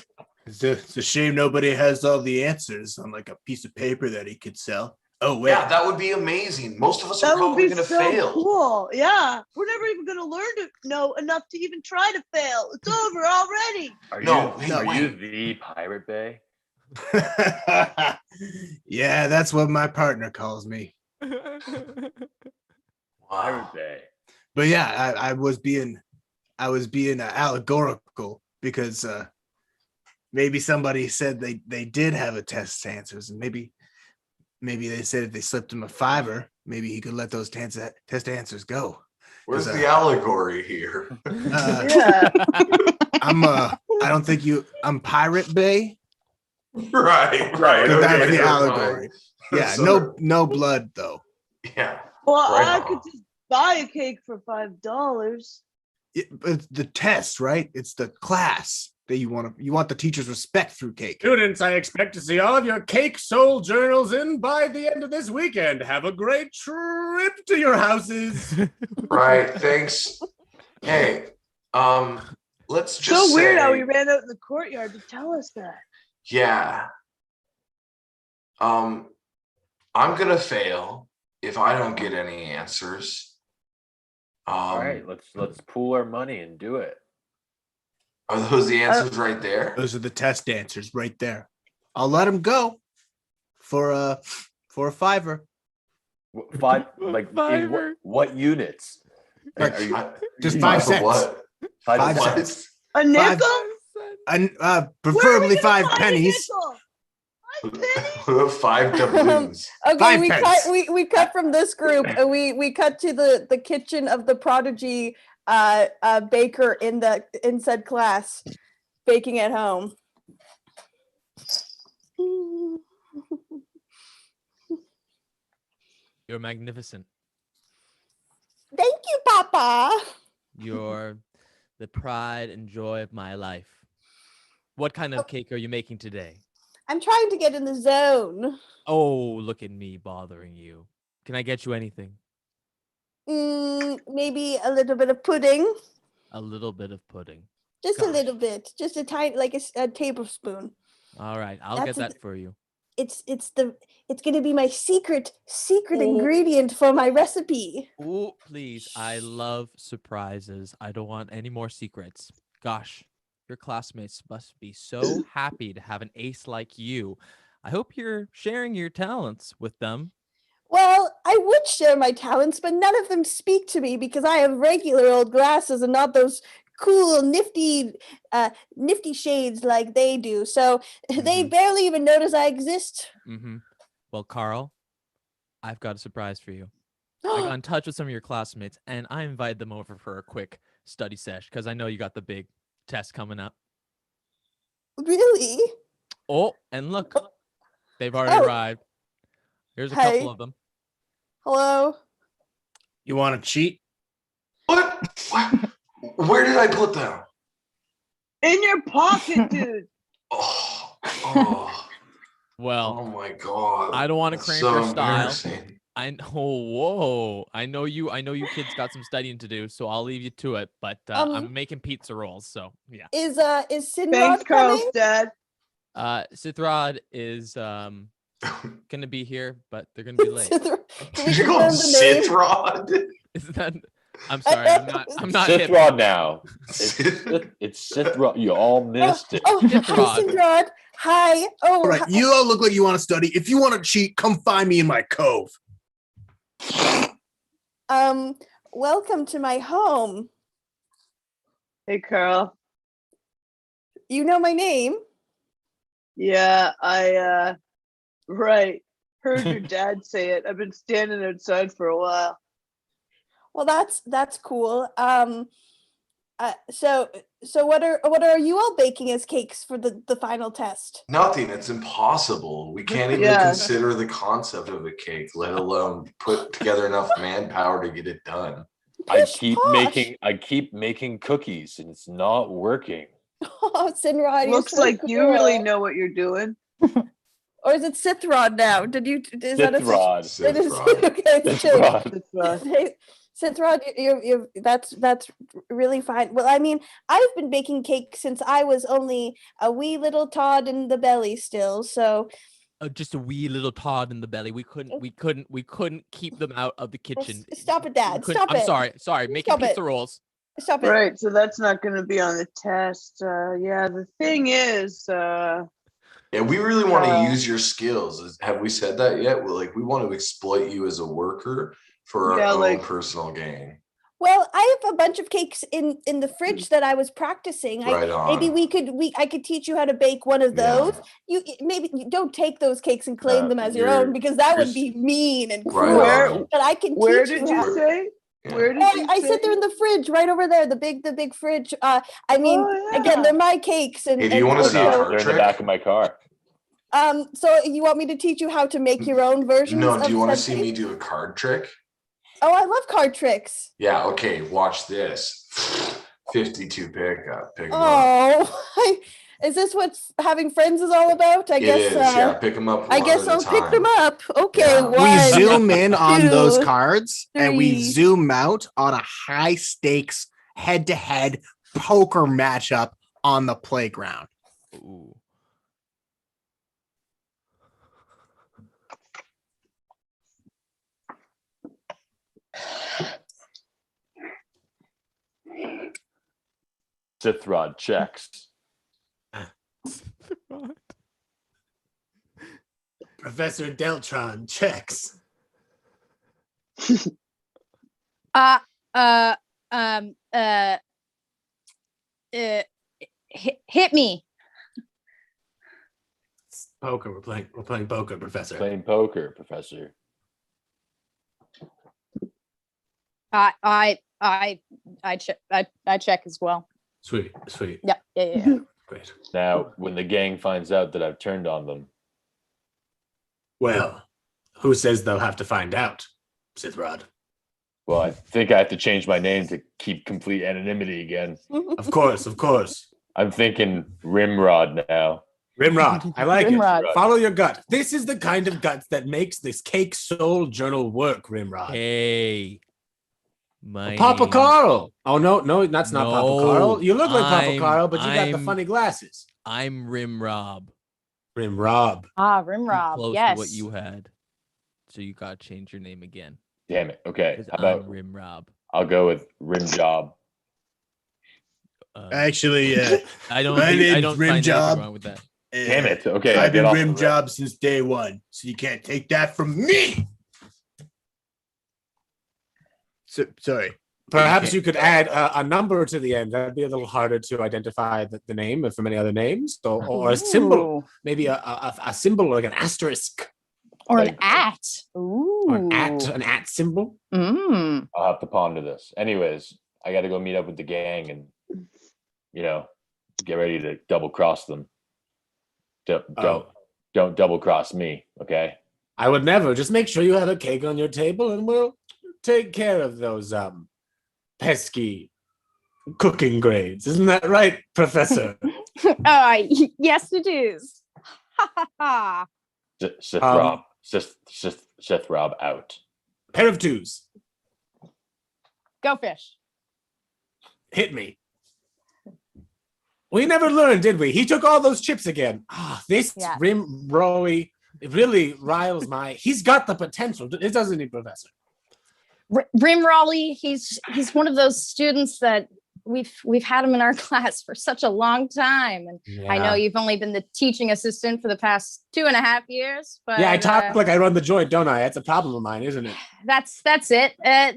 It's a shame nobody has all the answers on like a piece of paper that he could sell. Oh wait. Yeah, that would be amazing. Most of us are That would probably be going to so fail. cool. Yeah, we're never even going to learn to know enough to even try to fail. It's over already. Are No, you hey, are you wait. the Pirate Bay? Yeah, that's what my partner calls me. Pirate Wow. Bay. But yeah, I was being allegorical because maybe somebody said they did have a test answers, and maybe they said if they slipped him a $5, maybe he could let those test answers go. Where's 'Cause, the allegory here? Yeah. I don't think I'm Pirate Bay. Right. Right, So that's Okay, the never allegory. mind. Yeah, So- no blood though. Yeah. Well, Right I on. could just buy a cake for $5. But the test, right? It's the class that you want the teacher's respect through cake. Students, I expect to see all of your cake soul journals in by the end of this weekend. Have a great trip to your houses. Right. Thanks. Hey, let's just So weird how say- he ran out in the courtyard to tell us that. Yeah. I'm gonna fail if I don't get any answers. All right, let's pool our money and do it. Are those the answers right there? Those are the test answers right there. I'll let him go for a $5. Five, like in Fiverr. what units? Like, Are you just you- 5 For cents. what? 5 What? cents. A nickel? And Where are we preferably gonna 5 find a pennies. nickel? 5 pennies? 5 doubloons. Okay, 5 we pence. cut we cut from this group. We cut to the kitchen of the prodigy baker in said class, baking at home. You're magnificent. Thank you, Papa. You're the pride and joy of my life. What kind of cake are you making today? I'm trying to get in the zone. Oh, look at me bothering you. Can I get you anything? Maybe a little bit of pudding. A little bit of pudding. Just a Gosh. little bit. Just a tiny, like a tablespoon. All right, I'll That's get a- that for you. It's gonna be my secret ingredient for my recipe. Ooh, please. I love surprises. I don't want any more secrets. Gosh, your classmates must be so happy to have an ace like you. I hope you're sharing your talents with them. Well, I would share my talents, but none of them speak to me because I have regular old glasses and not those cool, nifty shades like they do. So they barely even notice I exist. Mm-hmm. Well, Carl, I've got a surprise for you. I got in touch with some of your classmates, and I invited them over for a quick study sesh because I know you got the big test coming up. Really? Oh, and look, they've already Oh. arrived. Here's a Hey. couple of them. Hello? You want to cheat? What? Where did I put them? In your pocket, dude. Oh, Well, oh my God. I don't want to That's cramp so your style. embarrassing. I know. Whoa! I know you kids got some studying to do, so I'll leave you to it. But I'm making pizza rolls, so yeah. Is Thanks, Sinrod Carl's coming? dad. Sithrod is gonna be here, but they're gonna be late. Can we Did you call him confirm the name? Sith Rod? Is that? I'm sorry. I'm not Sith hip. Rod now. Sith- It's Sith Rod. You all missed it. Oh, hi, Sinrod. Sinrod. Hi. Oh, All right, hi- you all look like you want to study. If you want to cheat, come find me in my cove. welcome to my home. Hey, Carl. You know my name? Yeah, right. Heard your dad say it. I've been standing outside for a while. Well, that's cool. So what are you all baking as cakes for the final test? Nothing. It's impossible. We can't even Yeah. consider the concept of a cake, let alone put together enough manpower to get it done. I Pish keep posh. making cookies and it's not working. Oh, Sinrod, you're Looks so like you really cool. know what you're doing. Or is it Sithrod now? Is that a Sith Rod. It Sith is Rod. okay. It's Sith changed. Rod. It's, uh, Sithrod, you that's really fine. Well, I mean, I've been baking cake since I was only a wee little Todd in the belly still. So, just a wee little Todd in the belly. We couldn't keep them out of the kitchen. Stop it, Dad. We couldn't- Stop it. I'm sorry. Making Stop it. pizza rolls. Stop it. Right, so that's not going to be on the test. Yeah, the thing is, Yeah, we really want to Uh, use your skills. Have we said that yet? We want to exploit you as a worker for our Yeah, own like- personal gain. Well, I have a bunch of cakes in the fridge that I was practicing. Right on. Maybe I could teach you how to bake one of Yeah. those. You don't take those cakes and claim them as your you're- own, because that would you're be mean and Right cruel. on. But I can where teach did you how. you say? Yeah. Where did Oh, you I say? sit there in the fridge right over there, the big fridge. I mean, Oh, again, yeah. they're my cakes, and Hey, do you want to see a also- card They're in the trick? back of my car. So you want me to teach you how to make your own versions? No, of do you want to said see me cake? do a card trick? Oh, I love card tricks. Yeah, okay, watch this. 52 pickup. Pick 'em up. Oh, is this what having friends is all about? I It guess. is, yeah, pick them up. I one guess at a I'll pick them time. up. Okay, Yeah. We one, zoom in on those two, cards and we 3. zoom out on a high stakes head to head poker matchup on the playground. Ooh. Sith Rod checks. Professor Deltron checks. Uh, um, uh, hit me. It's poker. We're playing poker, Professor. Playing poker, Professor. I check as well. Sweet. Yeah. Great. Now, when the gang finds out that I've turned on them, Well, who says they'll have to find out, Sith Rod? well, I think I have to change my name to keep complete anonymity again. Of course. I'm thinking Rimrod now. Rimrod. I like Rimrod. it. Follow your gut. This is the kind of guts that makes this Cake Soul Journal work, Rimrod. Hey. Papa name- Carl. Oh no, that's not Papa No, Carl. You look like Papa I'm- Carl, but you got the I'm- funny glasses. I'm Rim Rob. Rim Rob. Rimrob. Close Yes. to what you had. So you gotta change your name again. Damn it. Okay. 'Cause How about I'm Rim Rob. I'll go with Rim Job. Actually, I don't. my think- I name's don't Rim find Job. anything wrong with that. Damn it. Okay. I've get been off rim the job since day one, so you can't take that from me. So, sorry. Perhaps you could add a number to the end. That'd be a little harder to identify the name from any other names, or a symbol, Ooh. maybe a symbol like an asterisk Or an Like- at. Ooh. or an at symbol. Mm. I'll have to ponder this. Anyways, I got to go meet up with the gang and, get ready to double cross them. Don't double cross me. Okay. I would never. Just make sure you have a cake on your table, and we'll take care of those pesky cooking grades. Isn't that right, Professor? Yes, it is. Ha ha ha. Sith Um, Rob. Sith Rob out. Pair of twos. Go fish. Hit me. We never learned, did we? He took all those chips again. This Yeah. Rim Rowie, it really riles my. He's got the potential. It doesn't he, Professor? Rim Raleigh, he's one of those students that we've had him in our class for such a long time, and I know you've only been the teaching assistant for the past 2.5 years, but Yeah, I talk like I run the joint, don't I? That's a problem of mine, isn't it? that's it. But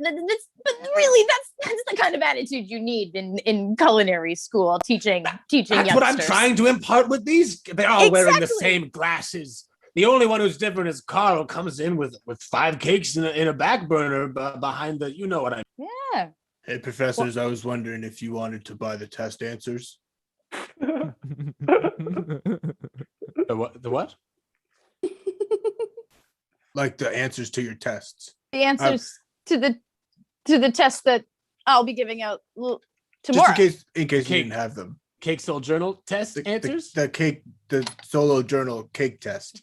really, that's the kind of attitude you need in culinary school, teaching That's youngsters. what I'm trying to impart with these. They're all wearing the Exactly. same glasses. The only one who's different is Carl. Comes in with 5 cakes in a back burner behind the. You know what I mean? Yeah. Hey, professors, I was wondering if you wanted to buy the test answers. The what? Like the answers to your tests. The answers to the test that I'll be giving out Just tomorrow. in case Cake. you didn't have them. Cake Soul Journal test The answers. the solo journal cake test.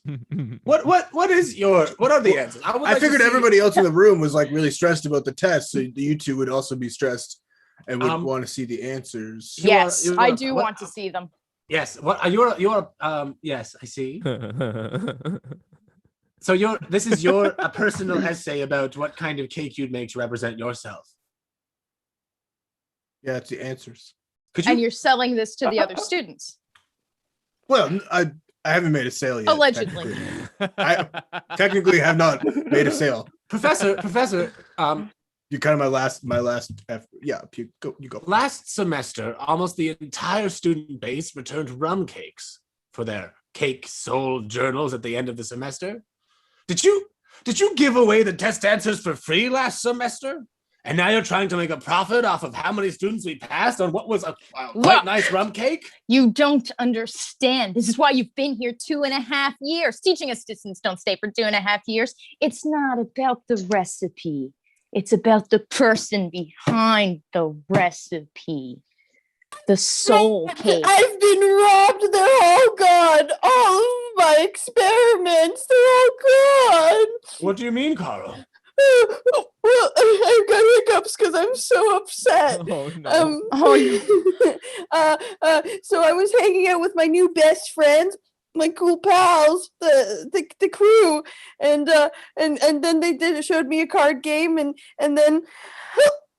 What are the answers? would I like to figured see- everybody else in the room was like really stressed about the test, so you two would also be stressed and would Um, want to see the answers. You Yes, wanna- I wanna- do what- want to see them. Yes. What you're yes, I see. So this is a personal essay about what kind of cake you'd make to represent yourself. Yeah, it's the answers. Could And you you're selling this to the other students. Well, I haven't made a sale yet. Allegedly. I technically have not made a sale. Professor, You kind of my last yeah, you go. last semester, almost the entire student base returned rum cakes for their cake sold journals at the end of the semester. Did you give away the test answers for free last semester? And now you're trying to make a profit off of how many students we passed on what was a quite Look. nice rum cake? You don't understand. This is why you've been here 2.5 years. Teaching assistants don't stay for 2.5 years. It's not about the recipe. It's about the person behind the recipe. The soul cake. I've been robbed. They're all gone. All of my experiments, they're all gone. What do you mean, Carl? Well, I've got hiccups because I'm so upset. Oh no. So I was hanging out with my new best friends, my cool pals, the crew, and then they showed me a card game, and then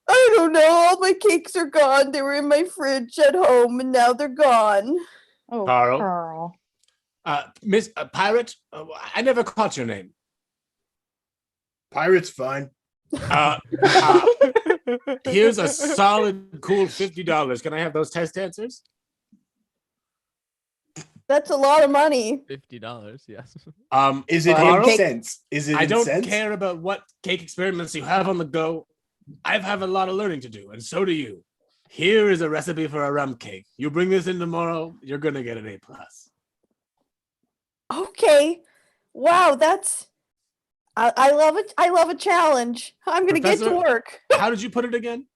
I don't know, all my cakes are gone. They were in my fridge at home, and now they're gone. Oh, Carl. Miss Pirate, I never caught your name. Pirate's fine. Here's a solid, cool $50. Can I have those test answers? That's a lot of money. $50, yes. Is it Carl? in cents? Is it I in don't cents? care about what cake experiments you have on the go. I have a lot of learning to do, and so do you. Here is a recipe for a rum cake. You bring this in tomorrow, you're gonna get an A+. Okay. Wow, that's I love it. I love a challenge. I'm gonna get to Professor? work. How did you put it again?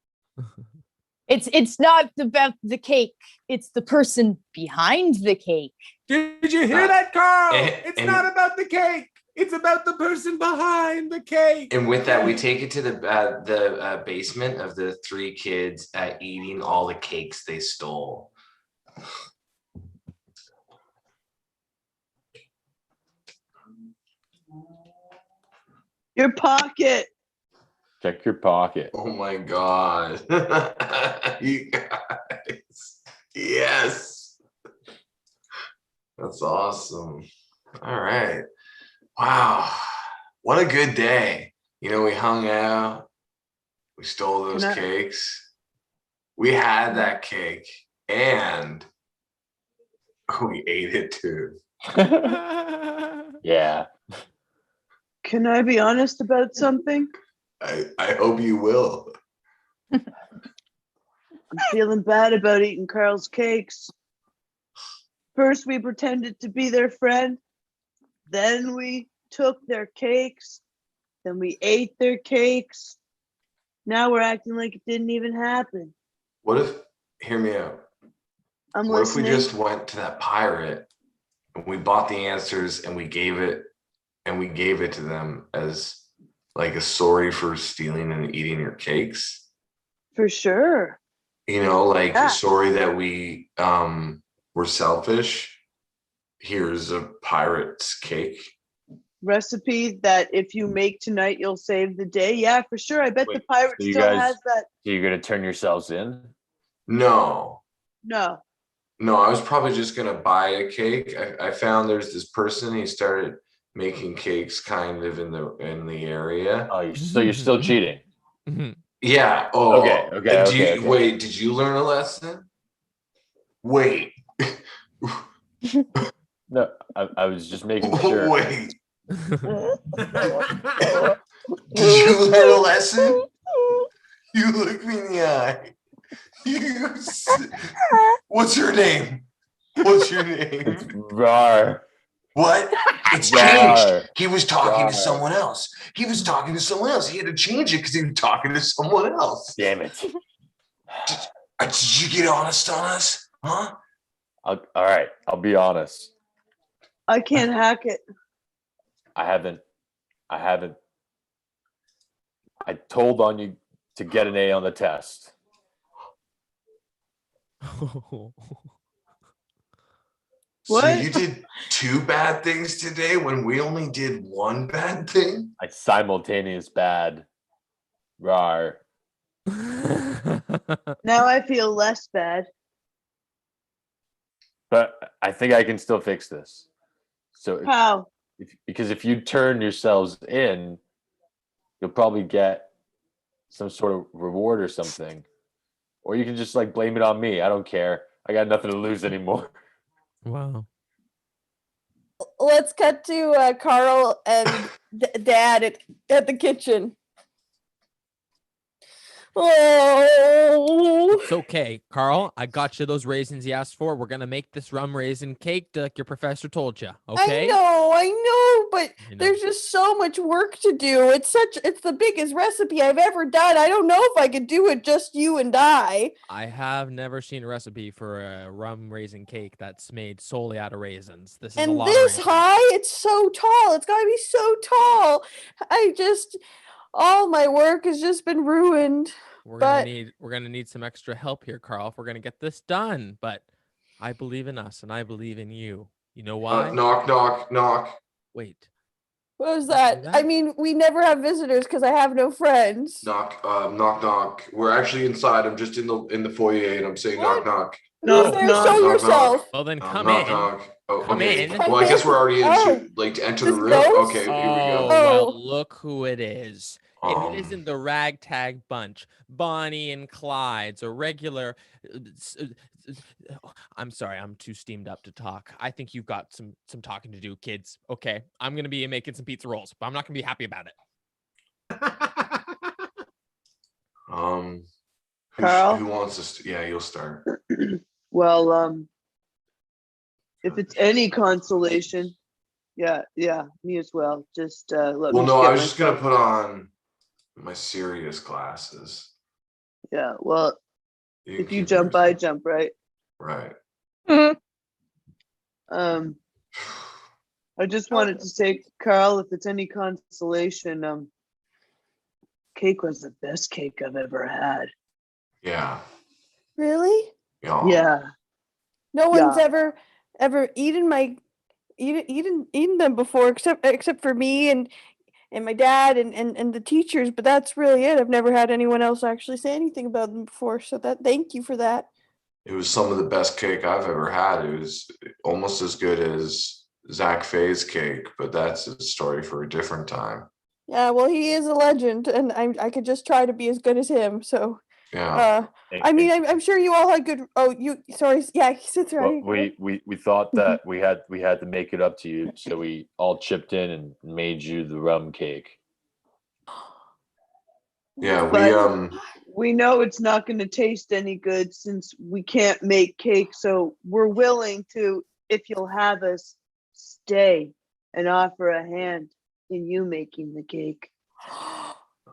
It's not about the cake. It's the person behind the cake. Did you hear that, Carl? It's and- not about the cake. It's about the person behind the cake. And with that, we take it to the basement of the 3 kids eating all the cakes they stole. Your pocket. Check your pocket. Oh my God. You guys. Yes. That's awesome. All right. Wow. What a good day. You know, we hung out. We stole those Can I- cakes. We had that cake and we ate it too. Yeah. Can I be honest about something? I hope you will. I'm feeling bad about eating Carl's cakes. First, we pretended to be their friend. Then we took their cakes. Then we ate their cakes. Now we're acting like it didn't even happen. What if, hear me out. I'm What if we listening. just went to that pirate and we bought the answers and we gave it to them as like a sorry for stealing and eating your cakes? For sure. You know, like Yeah. sorry that we were selfish. Here's a pirate's cake. Recipe that if you make tonight, you'll save the day. Yeah, for sure. I bet the Wait, pirate so you still guys- has that. So you're gonna turn yourselves in? No, No. I was probably just gonna buy a cake. I found there's this person, he started making cakes kind of in the area. Oh, so you're still cheating? Yeah. Oh, Okay, okay. Wait, did you learn a lesson? Wait. No, I was just making sure. Wait. Did you learn a lesson? You look me in the eye. What's your name? What's your name? Rar. What? It's Rar. changed. He was talking Rar. to someone else. He was talking to someone else. He had to change it because he was talking to someone else. Damn it. Did you get honest on us? Huh? All right, I'll be honest. I can't hack it. I haven't. I told on you to get an A on the test. So What? you did 2 bad things today when we only did 1 bad thing? Like simultaneous bad. Rar. Now I feel less bad. But I think I can still fix this. So How? because if you turn yourselves in, you'll probably get some sort of reward or something. Or you can just like blame it on me. I don't care. I got nothing to lose anymore. Wow. Let's cut to Carl and Dad at the kitchen. Oh, It's okay, Carl. I got you those raisins you asked for. We're gonna make this rum raisin cake like your professor told you. Okay. I know, but I know. there's just so much work to do. It's the biggest recipe I've ever done. I don't know if I could do it just you and I. I have never seen a recipe for a rum raisin cake that's made solely out of raisins. This is a And lot of this raisins. high, it's so tall. It's got to be so tall. All my work has just been ruined. We're but- gonna need some extra help here, Carl, if we're gonna get this done. But I believe in us and I believe in you. You know why? Knock, knock, knock. Wait. What was Did I do that? that? I mean, we never have visitors because I have no friends. Knock, knock, knock. We're actually inside. I'm just in the foyer and I'm saying What? knock, knock. Who's Knock, there? knock, Show knock, yourself. Well, then come knock, in. knock. Oh, Come okay. in. Well, I guess we're already in Oh. like to enter the This room. ghost? Okay, here we Oh, go. well, Oh. look who it is. If it isn't the ragtag bunch, Bonnie and Clyde's, a regular. I'm sorry, I'm too steamed up to talk. I think you've got some talking to do, kids. Okay, I'm gonna be making some pizza rolls, but I'm not gonna be happy about it. Carl? Who wants us to? Yeah, you'll start. Well, if it's any consolation, yeah, me as well. Just let me. Well, no, get I was just gonna myself- put on my serious glasses. Yeah, well, can if you keep jump, yours. I jump, right? Right. I just wanted to say, Carl, if it's any consolation, cake was the best cake I've ever had. Yeah. Really? Yeah. No one's Yeah. ever eaten them before, except for me and my dad and the teachers. But that's really it. I've never had anyone else actually say anything about them before. So thank you for that. It was some of the best cake I've ever had. It was almost as good as Zach Faye's cake, but that's a story for a different time. Yeah, well, he is a legend, and I could just try to be as good as him. So, Yeah. I mean, I'm sure you all had good. Oh, sorry, yeah, that's Well, right. we thought that we had to make it up to you, so we all chipped in and made you the rum cake. Yeah, But- We know it's not going to taste any good since we can't make cake. So we're willing to, if you'll have us, stay and offer a hand in you making the cake.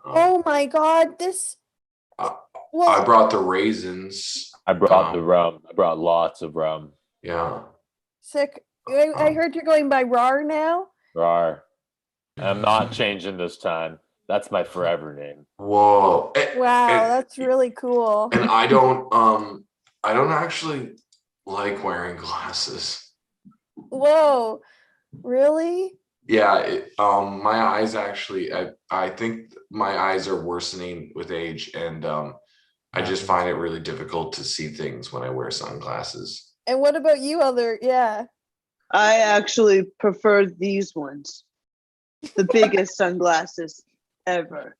Oh my God, this. I Well, brought the raisins. I brought the rum. I brought lots of rum. Yeah. sick. I heard you're going by RAR now. Rar. I'm not changing this time. That's my forever name. Whoa. Wow, that's really cool. And I don't actually like wearing glasses. Whoa, really? Yeah, my eyes actually, I think my eyes are worsening with age, and I just find it really difficult to see things when I wear sunglasses. And what about you, Yeah. I actually prefer these ones, the biggest sunglasses ever.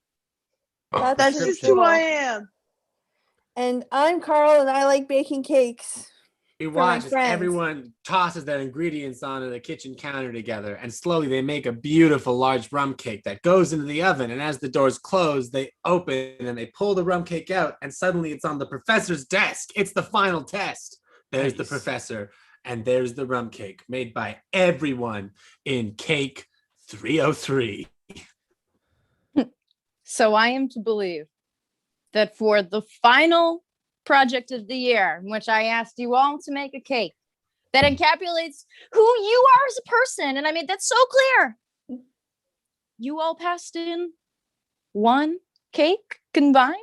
Oh, That's just who I am. And I'm Carl, and I like baking cakes. You For my watch as friends. everyone tosses their ingredients onto the kitchen counter together, and slowly they make a beautiful large rum cake that goes into the oven. And as the doors close, they open and they pull the rum cake out, and suddenly it's on the professor's desk. It's the final test. There's the Nice. professor, and there's the rum cake made by everyone in Cake 303. So I am to believe that for the final project of the year, in which I asked you all to make a cake that encapsulates who you are as a person, and I made that so clear, you all passed in one cake combined?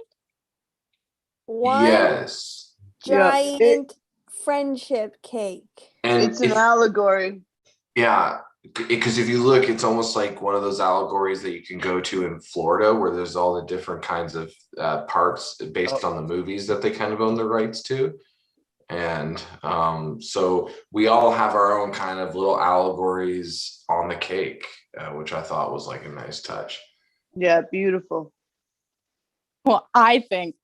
One yes. Yeah, giant friendship cake. And It's an allegory. yeah, because if you look, it's almost like one of those allegories that you can go to in Florida, where there's all the different kinds of parks based on the movies that they kind of own the rights to. And so we all have our own kind of little allegories on the cake, which I thought was like a nice touch. Yeah, beautiful. Well, I think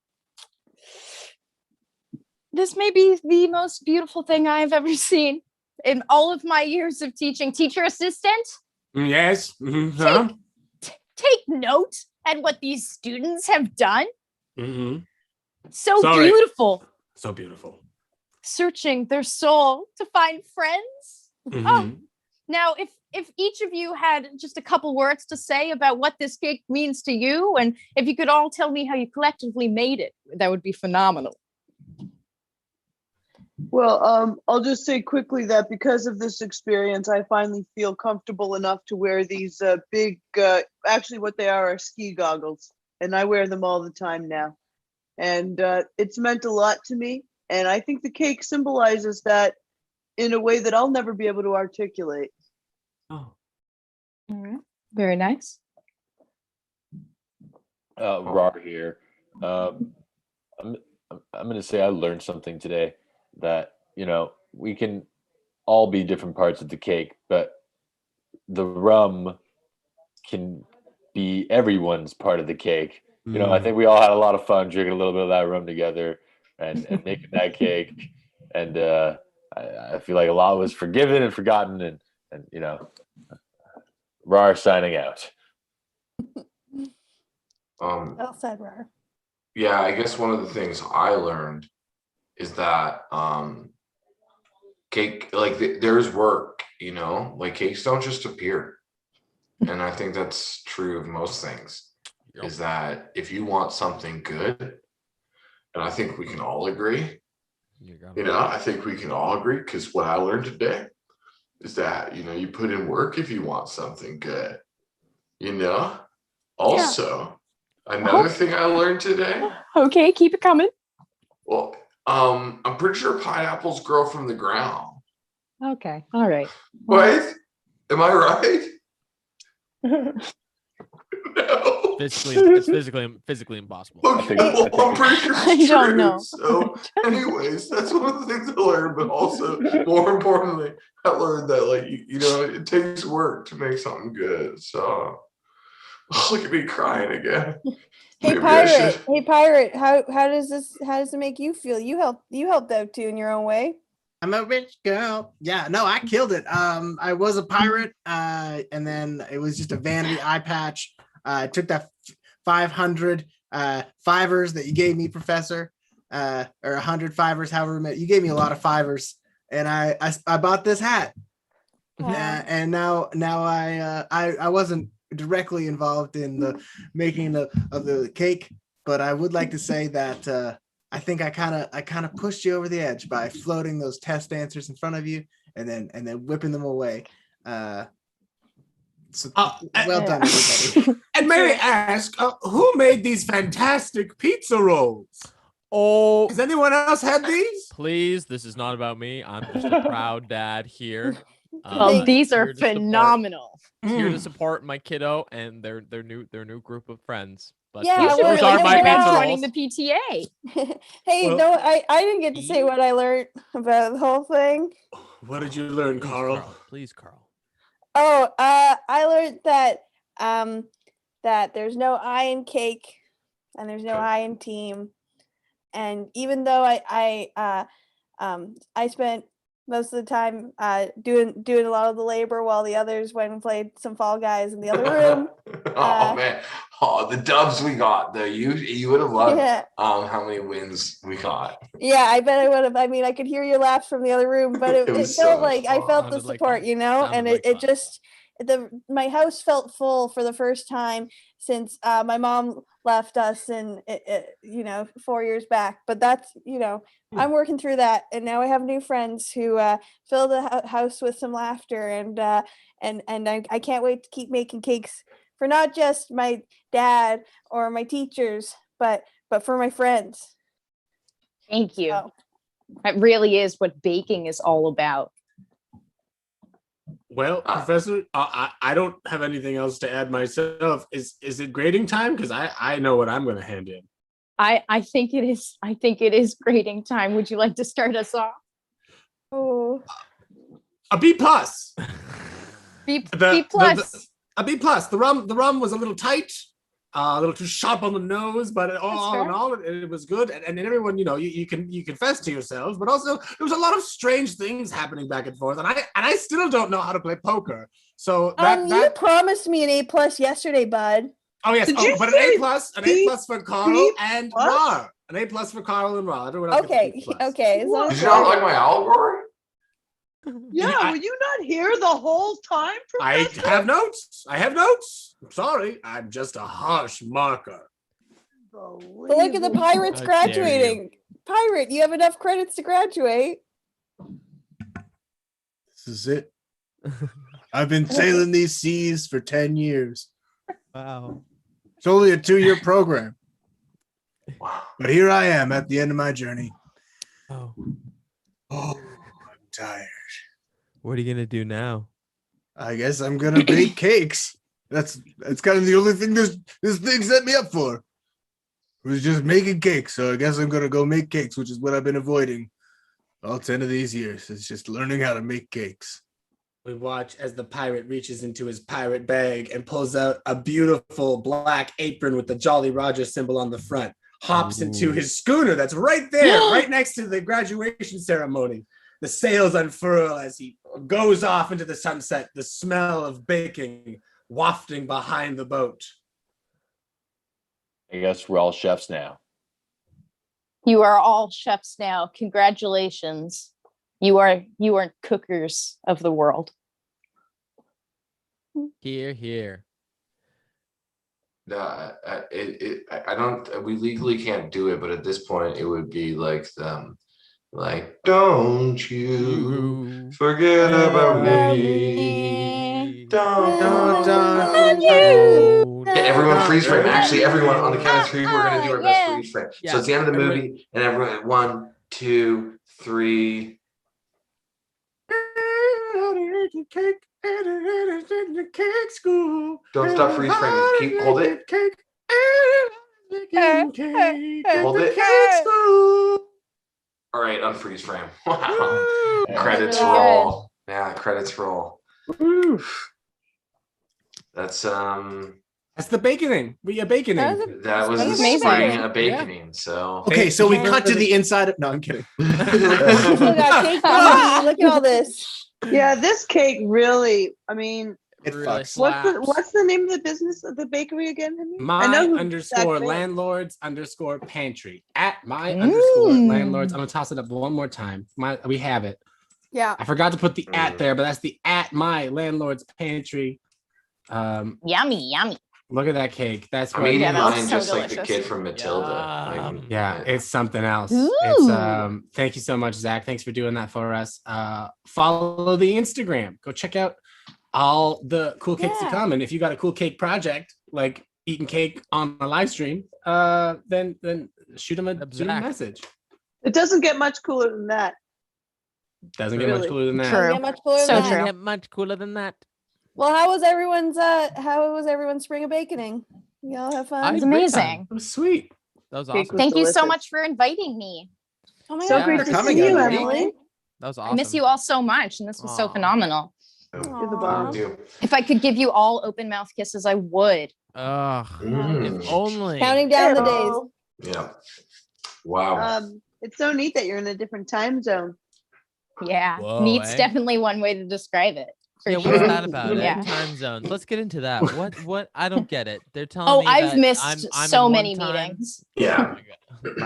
this may be the most beautiful thing I've ever seen in all of my years of teaching. Teacher assistant, Yes. take note at what these students have done. Mm-hmm. So Sorry. beautiful. So beautiful. Searching their soul to find friends. Mhm. Oh, now if each of you had just a couple words to say about what this cake means to you, and if you could all tell me how you collectively made it, that would be phenomenal. Well, I'll just say quickly that because of this experience, I finally feel comfortable enough to wear these big, actually what they are ski goggles, and I wear them all the time now. And it's meant a lot to me. And I think the cake symbolizes that in a way that I'll never be able to articulate. Oh. Very nice. Rar here. I'm going to say I learned something today that, we can all be different parts of the cake, but the rum can be everyone's part of the cake. I think we all had a lot of fun drinking a little bit of that rum together and making that cake. And I feel like a lot was forgiven and forgotten, and Rar signing out. Well said, Rar. Yeah, I guess one of the things I learned is that cake, like there's work, like cakes don't just appear. And I think that's true of most things, is that if you want something good, and I think we can all agree, I think we can all agree, because what I learned today is that, you put in work if you want something good, Also, another thing I learned today. Okay, keep it coming. Well, I'm pretty sure pineapples grow from the ground. Okay, all right. Right? Am I right? No. It's physically impossible. Okay, I well, I'm pretty sure I it's don't true. know. So, anyways, that's one of the things I learned. But also, more importantly, I learned that, like, it takes work to make something good. So, look at me crying again. Hey, Maybe I Pirate. should- Hey, Pirate. How does it make you feel? You helped out too in your own way. I'm a rich girl. Yeah, no, I killed it. I was a pirate, and then it was just a vanity eye patch. I took that 500 fivers that you gave me, Professor, or 100 fivers, however many. You gave me a lot of fivers, and I bought this hat. And now I wasn't directly involved in the making of the cake, but I would like to say that I think I kind of pushed you over the edge by floating those test answers in front of you and then whipping them away. So well done, everybody. And may I ask, who made these fantastic pizza rolls? Oh, Has anyone else had these? please, this is not about me. I'm just a proud dad here. Well, these are here to support- phenomenal. Here to support my kiddo and their new group of friends. But Yeah, You those should well, really are my consider pizza joining rolls. the PTA. Hey, Well- no, I didn't get to say what I learned about the whole thing. What did you learn, Please, Carl? Please, Carl. Oh, I learned that that there's no I in cake and there's no Okay. I in team. And even though I spent most of the time doing a lot of the labor while the others went and played some Fall Guys in the other room. Oh man, the dubs we got though. You would have loved Yeah. how many wins we got. Yeah, I bet I would have. I mean, I could hear your laughs from the other room, but it It was felt so like I fun. felt the Sounded like support, fun. and Sounded like it fun. just my house felt full for the first time since my mom left us in 4 years back. But that's I'm working through that, and now I have new friends who fill the house with some laughter, and I can't wait to keep making cakes for not just my dad or my teachers, but for my friends. Thank you. So, That really is what baking is all about. Well, Professor, I don't have anything else to add myself. Is it grading time? Because I know what I'm going to hand in. I think it is. I think it is grading time. Would you like to start us off? Oh, A B plus. B The- plus. A B plus. The rum was a little tight, a little too sharp on the nose, but all in fair. all, it was good. And everyone, you confess to yourselves, but also there was a lot of strange things happening back and forth. And I still don't know how to play poker. So you promised me an A+ yesterday, bud. oh yes, Did you but say an B- A+ for Carl B and plus? Ra. An A+ for Carl and Ra. Everyone else gets a Okay, B+. okay. As long Did as you not like my allegory? Yeah, I- were you not here the whole time, I Professor? have notes. I'm sorry. I'm just a harsh marker. But look at the Unbelievable. pirates How dare you. graduating. Pirate, you have enough credits to graduate. This is it. I've been sailing these seas for 10 years. Wow. It's only a 2-year program, Wow. but here I am at the end of my journey. Oh, Oh, I'm tired. what are you gonna do now? I guess I'm gonna bake cakes. That's kind of the only thing this thing set me up for. It was just making cakes. So I guess I'm gonna go make cakes, which is what I've been avoiding all 10 of these years. It's just learning how to make cakes. We watch as the pirate reaches into his pirate bag and pulls out a beautiful black apron with the Jolly Roger symbol on the front, hops into Ooh. his schooner that's right there, right next to the graduation ceremony. The sails unfurl as he goes off into the sunset, the smell of baking wafting behind the boat. I guess we're all chefs now. You are all chefs now. Congratulations. You are cookers of the world. Here, here. No, I don't. We legally can't do it, but at this point, it would be like don't you forget about me. Don't. Yeah, everyone freeze frame. Actually, everyone on the count of 3, we're gonna do our best freeze frame. So it's the end of the movie, and everyone 1, 2, 3. Don't stop freeze framing. Keep hold it. Hold it. All right, unfreeze frame. Wow. Credits Good. roll. Yeah, credits roll. That's That's the baconing. We are baconing. that was That's the amazing. Spring A-bake-ening. So Okay, so we cut to the inside of. No, I'm kidding. We still got cake baby. Look at all this. Yeah, this cake really. I mean, It Really fucks. slaps. what's the name of the business of the bakery again? Henry? I My know who underscore that is. landlords underscore pantry at my underscore landlords. I'm gonna toss it up one more time. We have it. Yeah. I forgot to put the at there, but that's the at my landlord's pantry. Yummy, yummy. Look at that cake. That's I'm what. eating Yeah, that looks mine so just like the delicious. kid from Matilda. Yum. Yeah, it's something else. Ooh. It's thank you so much, Zach. Thanks for doing that for us. Follow the Instagram. Go check out all the cool cakes to Yeah. come. And if you got a cool cake project, like eating cake on a live stream, then shoot them a message. It doesn't get much cooler than that. Doesn't get much Really? cooler than that. True. Doesn't get much cooler So than Doesn't that. true. get much cooler than that. Well, how was everyone's Spring A-bake-ening? You all have fun? I- It's Great amazing. It was sweet. That was Cake awesome. was Thank you so delicious. much for inviting me. Oh my So God. great Yeah. to Coming see you, out. Emily. That was I awesome. miss you all so much, and this was so Aw. phenomenal. You're the Aw. bomb. If I could give you all open mouth kisses, I would. Ugh. Mm. If only. Counting down the days. Oh, Yeah. Wow. it's so neat that you're in a different time zone. Yeah, Whoa, neat's eh? definitely one way to describe it. For Yeah, sure. what's that about? Yeah. Time zones. Let's get into that. What? I don't get it. They're telling Oh, me I've that missed I'm so in many one time. meetings. Yeah.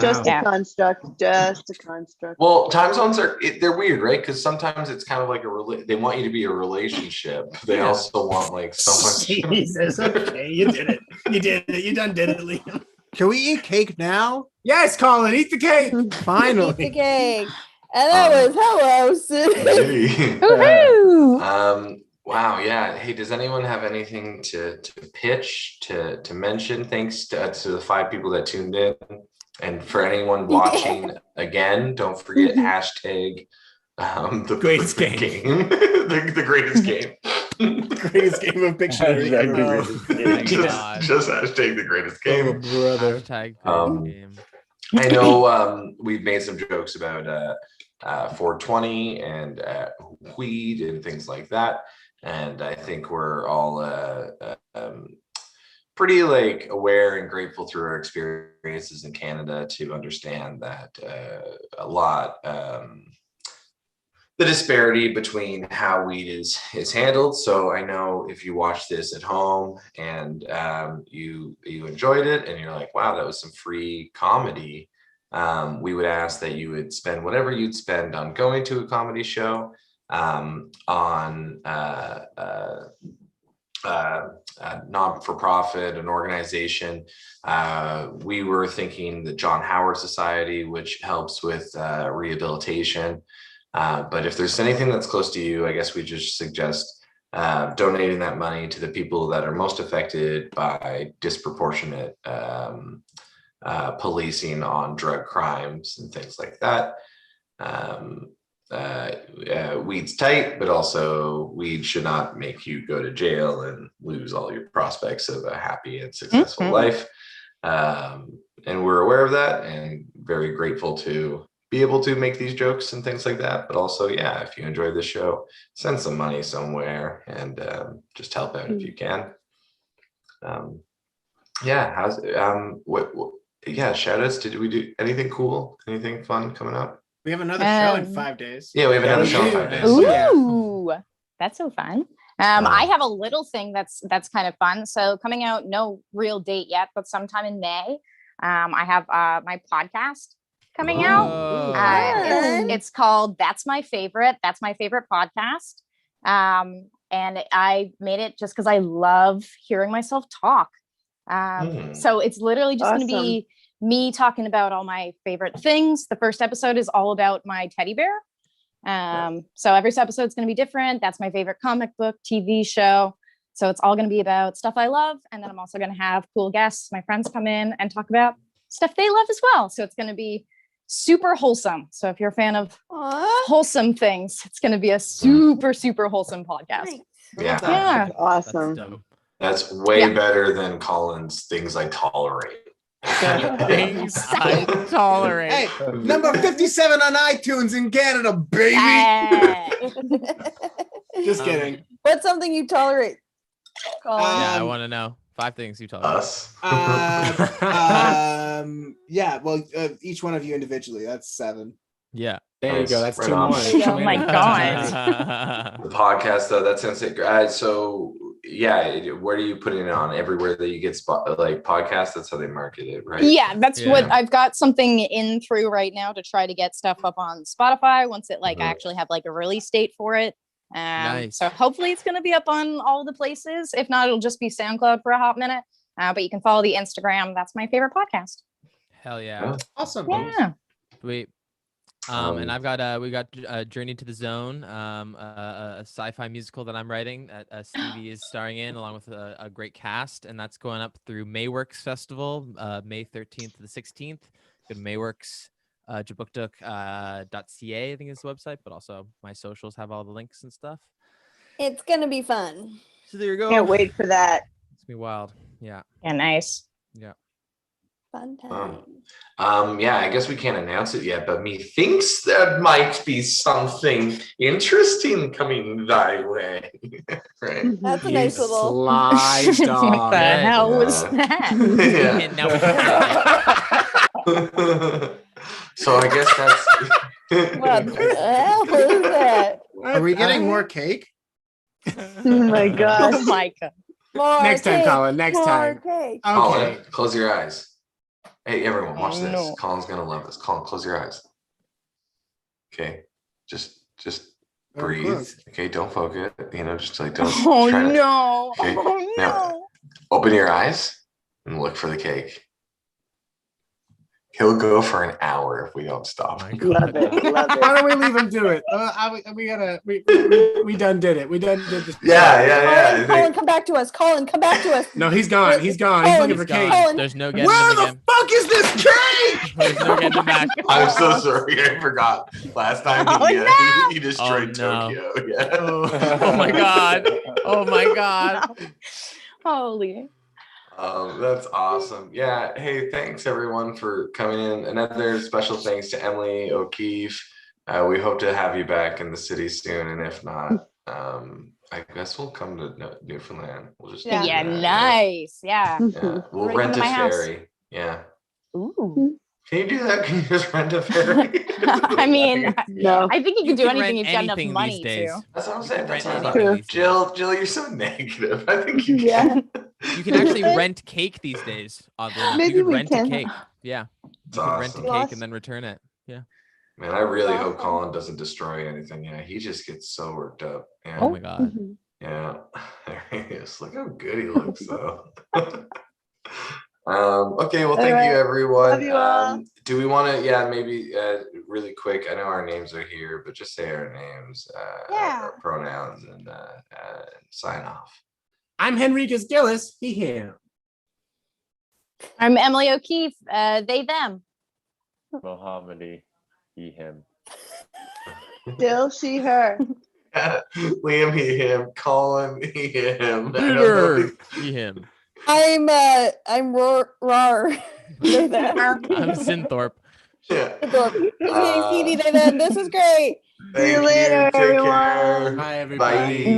Just Wow. a Yeah. construct. Just a construct. Well, time zones they're weird, right? Because sometimes it's kind of like they want you to be a relationship. They Yeah. also want like someone. Jesus, okay, you did it. You did it. You done did it, Liam. Can we eat cake now? Yes, Colin, eat the cake. Eat the Finally. cake. And that was Hello City. Hey. Woohoo! Wow. Yeah. Hey, does anyone have anything to pitch to mention? Thanks to the 5 people that tuned in. And for anyone watching again, don't forget hashtag the Greatest perfect game. the greatest game. Greatest game of Pictionary Hashtag ever. the Oh. greatest game. Thank just, God. just hashtag the greatest Oh, game. brother. Hashtag Um, game. I know we've made some jokes about 420 and weed and things like that, and I think we're all pretty like aware and grateful through our experiences in Canada to understand that a lot the disparity between how weed is handled. So I know if you watch this at home and you enjoyed it and you're like, wow, that was some free comedy. We would ask that you would spend whatever you'd spend on going to a comedy show, on non-for-profit, an organization. We were thinking the John Howard Society, which helps with rehabilitation. But if there's anything that's close to you, I guess we just suggest donating that money to the people that are most affected by disproportionate policing on drug crimes and things like that. Weed's tight, but also weed should not make you go to jail and lose all your prospects of a happy and successful life. And we're aware of that and very grateful to be able to make these jokes and things like that. But also, yeah, if you enjoy the show, send some money somewhere and just help out if you can. Yeah, how's yeah, shout outs. Did we do anything cool? Anything fun coming up? We have another show in Um, 5 days. Yeah, we have another we show in do. 5 days. Ooh. Yeah. Ooh, that's so fun. I have a little thing that's kind of fun. So coming out, no real date yet, but sometime in May, I have my podcast coming out. Oh, It's called That's My Favorite. That's my favorite podcast. And I made it just because I love hearing myself talk. So it's literally just going to be me talking about all my favorite things. The first episode is all about my teddy bear. So every episode is going to be different. That's my favorite comic book, TV show. So it's all going to be about stuff I love. And then I'm also going to have cool guests, my friends come in and talk about stuff they love as well. So it's going to be super wholesome. So if you're a fan of wholesome things, it's going to be a super, super wholesome podcast. Yeah. Yeah. Awesome. That's way better than Colin's things I tolerate. Things I tolerate. Hey, number 57 on iTunes in Canada, baby. Just kidding. What's something you tolerate? Colin? Yeah, I want to know 5 things you tolerate. Us. Yeah, well, each one of you individually, that's 7. Yeah. There you go. That's Right 2 on. more. Oh my God. The podcast, though, that sounds like so. Yeah, where are you putting it on? Everywhere that you get like podcasts, that's how they market it, right? Yeah, that's what Yeah. I've got something in through right now to try to get stuff up on Spotify once it like Mhm. I actually have like a release date for it. Nice. So hopefully it's going to be up on all the places. If not, it'll just be SoundCloud for a hot minute. But you can follow the Instagram. That's my favorite podcast. Hell yeah. Yeah. Awesome. Yeah. Sweet. And I've got we got Journey to the Zone, a sci-fi musical that I'm writing that Stevie is starring in, along with a great cast, and that's going up through Mayworks Festival, May 13th to the 16th. Go to Mayworks, jabukduk.ca, I think is the website, but also my socials have all the links and stuff. It's gonna be fun. So there you go. Can't wait for that. It's gonna be wild. Yeah. Yeah, nice. Yeah. Fun time. Yeah, I guess we can't announce it yet, but methinks there might be something interesting coming thy way. Right? That's a You nice little. sly What dog. the Yeah. hell was that? Yeah. Now So I guess that's What the hell is that? Are we getting more cake? Oh my Oh gosh. my God. More Next time, cake, Colin. Next more time. cake. Colin, Okay. close your eyes. Hey, everyone, watch this. No. Colin's gonna love this. Colin, close your eyes. Okay, just breathe. close. Okay, don't focus. Just like don't. Oh try to- no. Okay, Oh now- no. Open your eyes and look for the cake. He'll go for an hour if we don't stop. My Love God. it. Love Why it. don't we leave him do it? We done did it. We done did this. Yeah. Colin, come back to us. Colin, come back to us. No, he's gone. He's gone. He's Colin, looking for He's gone. cake. Colin. There's no getting Where him the again. fuck is this cake? There's no getting him back. I'm so sorry. I forgot. Last time Oh, he destroyed no. Tokyo. Yeah. Oh my God. Oh my God. Holy. That's awesome. Yeah. Hey, thanks everyone for coming in. Another special thanks to Emily O'Keefe. We hope to have you back in the city soon. And if not, I guess we'll come to Newfoundland. We'll just do Yeah, that, nice. Yeah. Yeah. We'll Right rent into a my house. ferry. Yeah. Ooh. Can you do that? Can you just rent a ferry? I mean, No. I think you can do can anything rent you've got enough anything money these days. to. That's what I'm saying. That's Rent what I anything thought. these days. Jill, you're so negative. I think you Yeah. can. You can actually rent cake these days. Oddly enough, Maybe you could we rent can. a cake. Yeah, It's you could rent a awesome. cake and then return it. Yeah. Man, I really hope Awesome. Colin doesn't destroy anything. Yeah, he just gets so worked up. Yeah. Oh my God. Mhm. Yeah, there he is. Look how good he looks, though. Okay, well, thank you, Alright. everyone. Love you all. Do we want to, maybe really quick? I know our names are here, but just say our names, our pronouns, and sign off. I'm Henriquez Gillis. He, him. I'm Emily O'Keefe. They, them. Mohammed, he, him. Still she, her. Liam, he, him. Colin, he, him. I don't know if Peter, he, him. I'm Rar. They, them. I'm Synthorpe. Yeah. This is great. Thank you later, Take everyone. care. Bye, everybody. Bye.